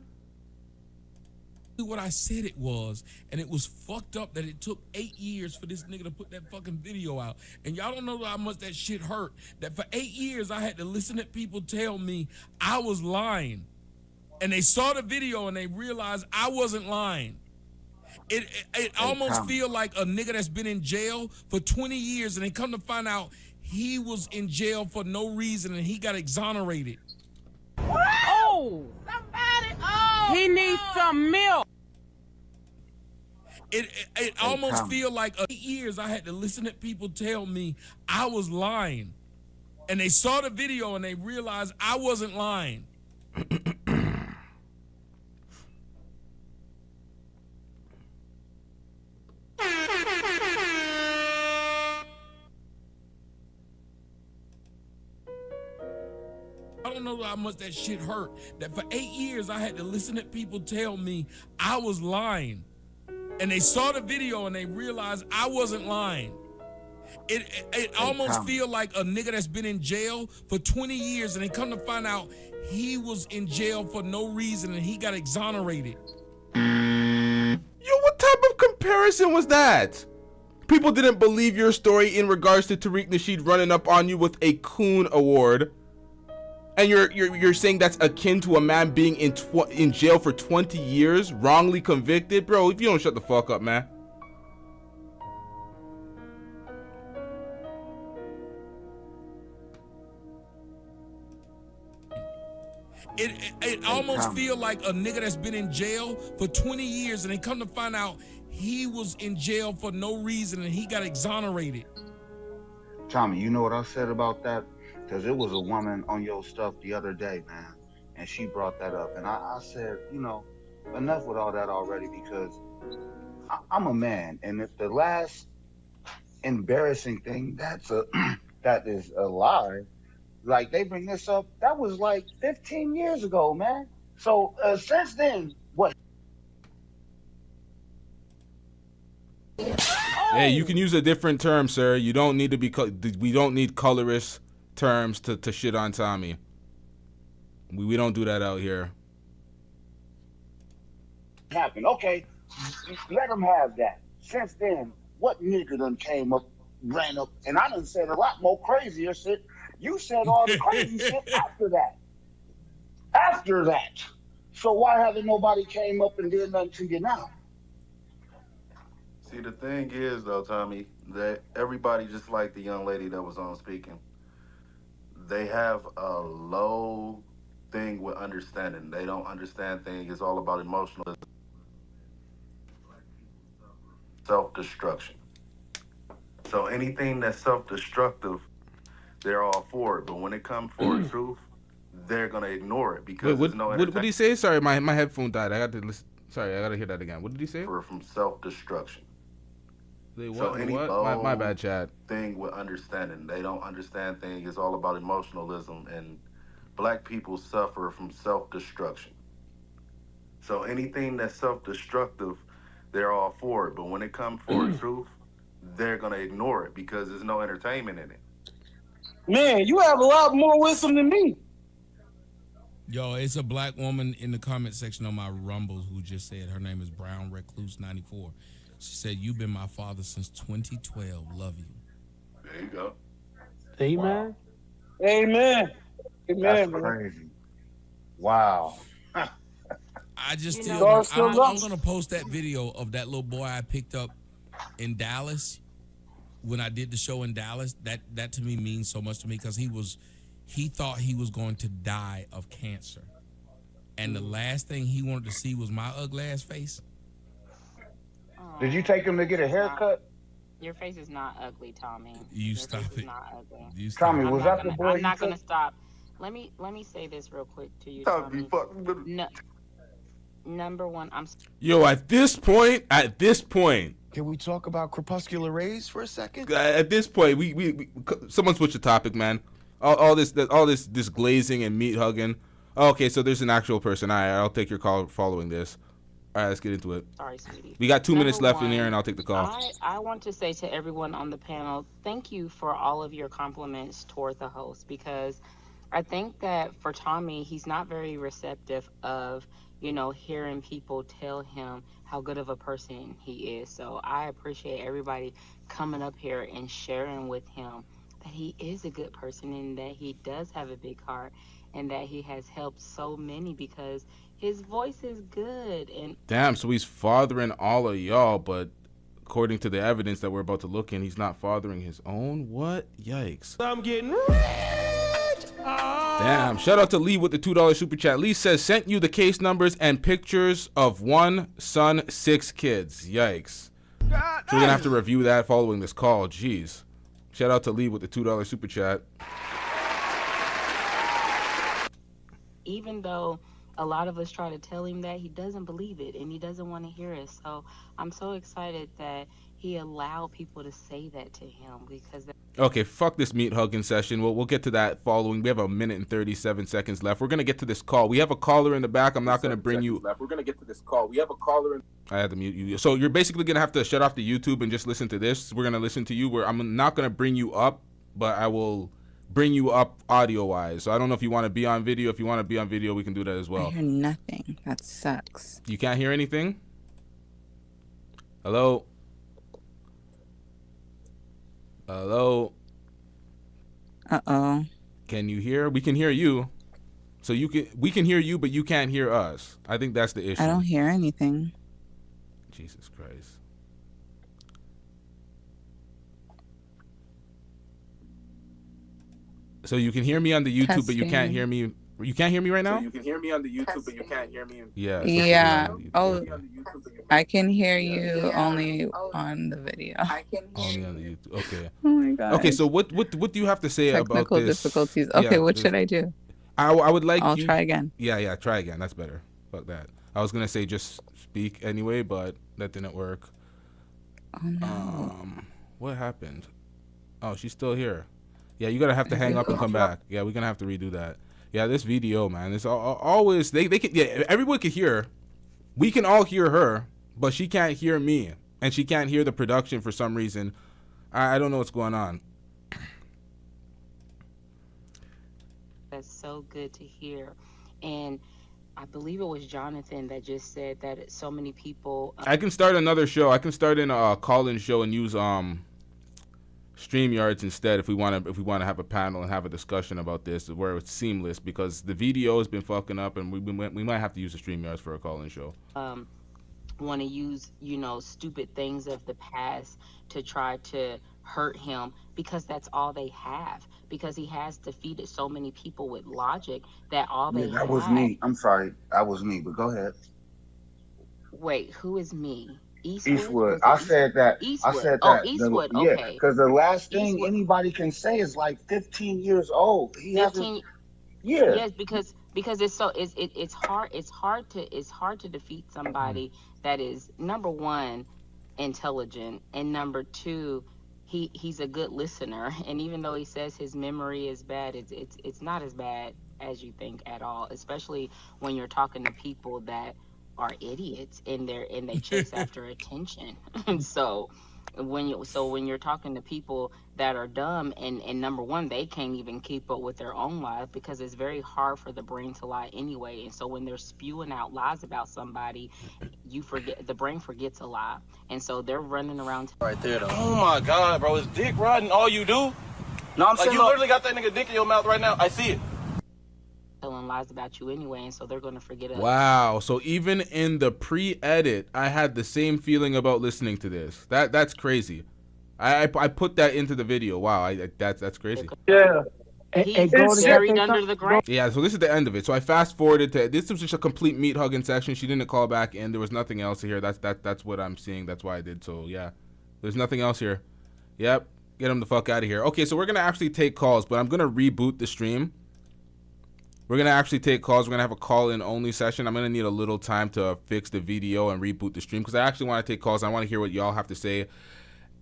What I said it was, and it was fucked up that it took 8 years for this nigga to put that fucking video out. And y'all don't know how much that shit hurt, that for 8 years I had to listen to people tell me I was lying. And they saw the video and they realized I wasn't lying. It almost feel like a nigga that's been in jail for 20 years and they come to find out he was in jail for no reason and he got exonerated. Oh, somebody! Oh, he needs some milk. It almost feel like 8 years I had to listen to people tell me I was lying, and they saw the video and they realized I wasn't lying. I don't know how much that shit hurt, that for 8 years I had to listen to people tell me I was lying, and they saw the video and they realized I wasn't lying. It almost feel like a nigga that's been in jail for 20 years and they come to find out he was in jail for no reason and he got exonerated. Yo, what time comparison was that? People didn't believe your story in regards to Tariq Nasheed running up on you with a Coon Award. And you're saying that's akin to a man being in jail for 20 years, wrongly convicted? Bro, if you don't shut the fuck up, man. It almost feel like a nigga that's been in jail for 20 years and they come to find out he was in jail for no reason and he got exonerated. Tommy, you know what I said about that? Because it was a woman on your stuff the other day, man, and she brought that up. And I said, you know, enough with all that already, because I'm a man. And if the last embarrassing thing that is a lie, like they bring this up, that was like 15 years ago, man. So since then, what? Hey, you can use a different term, sir. You don't need to be. We don't need colorist terms to shit on Tommy. We don't do that out here. Happened. Okay, let them have that. Since then, what nigga done came up, ran up, and I done said a lot more crazier shit. You said all the crazy shit after that. After that. So why haven't nobody came up and did nothing to you now? See, the thing is, though, Tommy, that everybody, just like the young lady that was on speaking, they have a low thing with understanding. They don't understand things. It's all about emotional self-destruction. So anything that's self-destructive, they're all for it. But when it comes for the truth, they're going to ignore it because there's no what did he say? Sorry, my headphone died. I got to listen. Sorry, I got to hear that again. What did he say? From self-destruction. So any what? My bad, Chad. Thing with understanding. They don't understand things. It's all about emotionalism, and black people suffer from self-destruction. So anything that's self-destructive, they're all for it. But when it comes for the truth, they're going to ignore it because there's no entertainment in it. Man, you have a lot more wisdom than me. Yo, it's a black woman in the comment section on my Rumbles who just said her name is Brown Recluse 94. She said, "You've been my father since 2012. Love you." There you go. Amen. Amen. That's Amen. crazy. Wow. I just You still, know, I'm gonna post that video of that little boy I picked up in Dallas when I did the show in Dallas. That to me means so much to me because he thought he was going to die of cancer, and the last thing he wanted to see was my ugly ass face. Did you take him to get a haircut? Your face is not ugly, Tommy. You stop it. Not ugly. You stop Tommy, was that the boy? I'm not gonna stop. Let me say this real quick to you, Tommy. No, number one, Yo, at this point, Can we talk about crepuscular rays for a second? at this point, we someone switch the topic, man. All this glazing and meat hugging. Okay, so there's an actual person. All right, I'll take your call following this. All right, let's get into it. Sorry, sweetie. We got 2 minutes left in here, and I'll take the call. I want to say to everyone on the panel, thank you for all of your compliments toward the host, because I think that for Tommy, he's not very receptive of, hearing people tell him how good of a person he is. So I appreciate everybody coming up here and sharing with him that he is a good person and that he does have a big heart and that he has helped so many because his voice is good. And Damn, so he's fathering all of y'all, but according to the evidence that we're about to look in, he's not fathering his own? What? Yikes. I'm getting rich. Damn, shout out to Lee with the $2 super chat. Lee says, sent you the case numbers and pictures of 1 son, 6 kids. Yikes. So we're going to have to review that following this call. Jeez. Shout out to Lee with the $2 super chat. even though a lot of us try to tell him that, he doesn't believe it and he doesn't want to hear it. So I'm so excited that he allowed people to say that to him, because okay, fuck this meat hugging session. We'll get to that following. We have 1 minute and 37 seconds left. We're gonna get to this call. We have a caller in the back. I'm not gonna bring you. We're gonna get to this call. We have a caller in. I had to mute you. So you're basically gonna have to shut off the YouTube and just listen to this. We're gonna listen to you. I'm not gonna bring you up, but I will bring you up audio wise. So I don't know if you want to be on video. If you want to be on video, we can do that as well. I hear nothing. That sucks. You can't hear anything? Hello? Hello? Uh-oh. Can you hear? We can hear you. So we can hear you, but you can't hear us. I think that's the issue. I don't hear anything. Jesus Christ. So you can hear me on the YouTube, but you can't hear me. You can't hear me right now? So you can hear me on the YouTube, but you can't hear me. Yeah. Yeah. Oh, I can hear you only on the video. Only on the YouTube. Okay. Oh my god. Okay. So what do you have to say about Technical this? difficulties. Okay, what should I do? I would like. I'll try again. Yeah. Try again. That's better. Fuck that. I was gonna say just speak anyway, but that didn't work. Oh no. What happened? Oh, she's still here. Yeah, you're gonna have to hang up and come back. Yeah, we're gonna have to redo that. Yeah, this video, man, it's always they can. Yeah, everyone can hear. We can all hear her, but she can't hear me, and she can't hear the production for some reason. I don't know what's going on. That's so good to hear. And I believe it was Jonathan that just said that so many people. I can start another show. I can start in a call-in show and use StreamYards instead if we want to have a panel and have a discussion about this where it's seamless, because the video has been fucking up and we might have to use the StreamYards for a call-in show. Want to use, stupid things of the past to try to hurt him because that's all they have. Because he has defeated so many people with logic that all they that was me. I'm sorry. That was me, but go ahead. Wait, who is me? Eastwood. I said that. Eastwood. I said that. Oh, Eastwood. Yeah, Okay. because the last thing anybody can say is like 15 years old. He 15. hasn't. Yeah. Yes, because it's hard to defeat somebody that is, number one, intelligent, and number two, he's a good listener. And even though he says his memory is bad, it's not as bad as you think at all. Especially when you're talking to people that are idiots and they chase after attention. So when you're talking to people that are dumb and number one, they can't even keep up with their own life because it's very hard for the brain to lie anyway. And so when they're spewing out lies about somebody, the brain forgets a lie. And so they're running around right there though. Oh my god, bro, is dick riding all you do? No, I'm saying you literally got that nigga dick in your mouth right now. I see it. Telling lies about you anyway, and so they're going to forget it. Wow. So even in the pre-edit, I had the same feeling about listening to this. That's crazy. I put that into the video. Wow, that's crazy. Yeah. He's buried under the ground. Yeah, so this is the end of it. So I fast forwarded to this was just a complete meat hugging section. She didn't call back in. There was nothing else here. That's what I'm seeing. That's why I did. So yeah, there's nothing else here. Yep, get him the fuck out of here. Okay, so we're gonna actually take calls, but I'm gonna reboot the stream. We're gonna actually take calls. We're gonna have a call-in only session. I'm gonna need a little time to fix the video and reboot the stream because I actually want to take calls. I want to hear what y'all have to say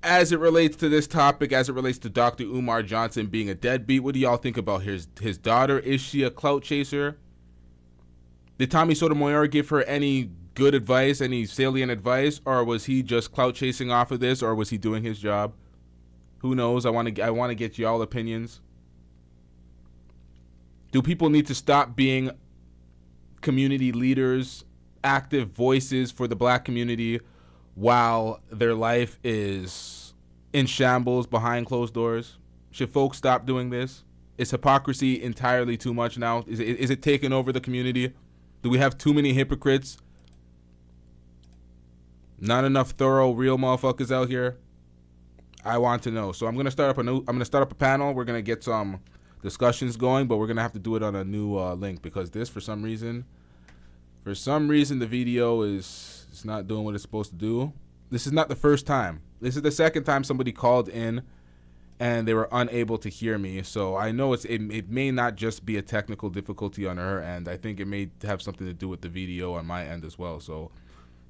as it relates to this topic, as it relates to Dr. Umar Johnson being a deadbeat. What do y'all think about his daughter? Is she a clout chaser? Did Tommy Sotomayor give her any good advice, any salient advice, or was he just clout chasing off of this, or was he doing his job? Who knows? I want to get y'all opinions. Do people need to stop being community leaders, active voices for the black community while their life is in shambles behind closed doors? Should folks stop doing this? Is hypocrisy entirely too much now? Is it taking over the community? Do we have too many hypocrites? Not enough thorough, real motherfuckers out here? I want to know. So I'm gonna start up a panel. We're gonna get some discussions going, but we're gonna have to do it on a new link because this, for some reason, the video is not doing what it's supposed to do. This is not the first time. This is the second time somebody called in and they were unable to hear me. So I know it may not just be a technical difficulty on her end. I think it may have something to do with the video on my end as well. So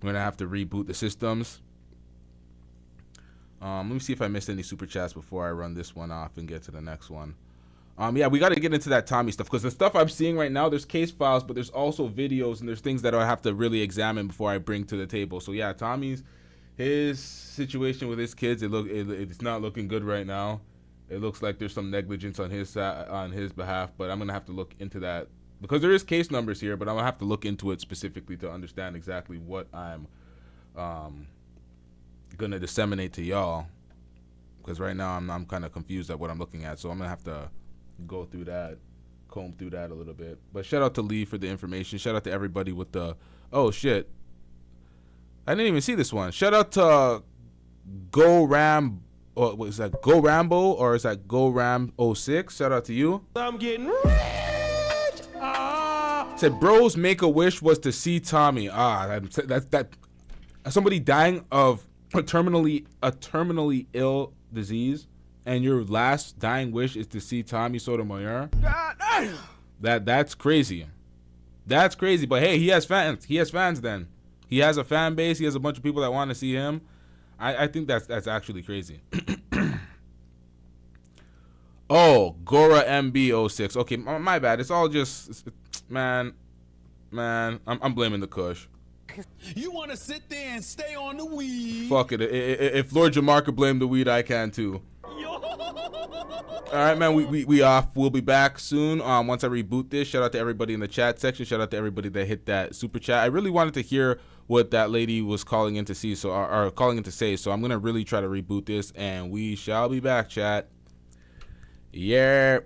I'm gonna have to reboot the systems. Let me see if I missed any super chats before I run this one off and get to the next one. Yeah, we got to get into that Tommy stuff because the stuff I'm seeing right now, there's case files, but there's also videos and there's things that I have to really examine before I bring to the table. So yeah, his situation with his kids, it's not looking good right now. It looks like there's some negligence on his behalf, but I'm gonna have to look into that because there is case numbers here, but I'm gonna have to look into it specifically to understand exactly what I'm gonna disseminate to y'all, because right now I'm kind of confused at what I'm looking at, so I'm gonna have to go through that, comb through that a little bit. But shout out to Lee for the information. Shout out to everybody with the, oh shit, I didn't even see this one. Shout out to Go Ram, or what is that, Go Rambo, or is that Go Ram 06? Shout out to you. I'm getting rich. Said bro's make a wish was to see Tommy. That somebody dying of a terminally ill disease, and your last dying wish is to see Tommy Sotomayor. God damn. That's crazy. That's crazy. But hey, he has fans. He has fans. Then he has a fan base. He has a bunch of people that want to see him. I think that's actually crazy. Oh, Gora MB06. Okay, my bad. It's all just, man. I'm blaming the Kush. You want to sit there and stay on the weed? Fuck it. If Lord Jamar could blame the weed, I can too. All right, man. We off. We'll be back soon. Once I reboot this. Shout out to everybody in the chat section. Shout out to everybody that hit that super chat. I really wanted to hear what that lady was calling in to see, or calling in to say. So I'm gonna really try to reboot this, and we shall be back, chat. Yeah.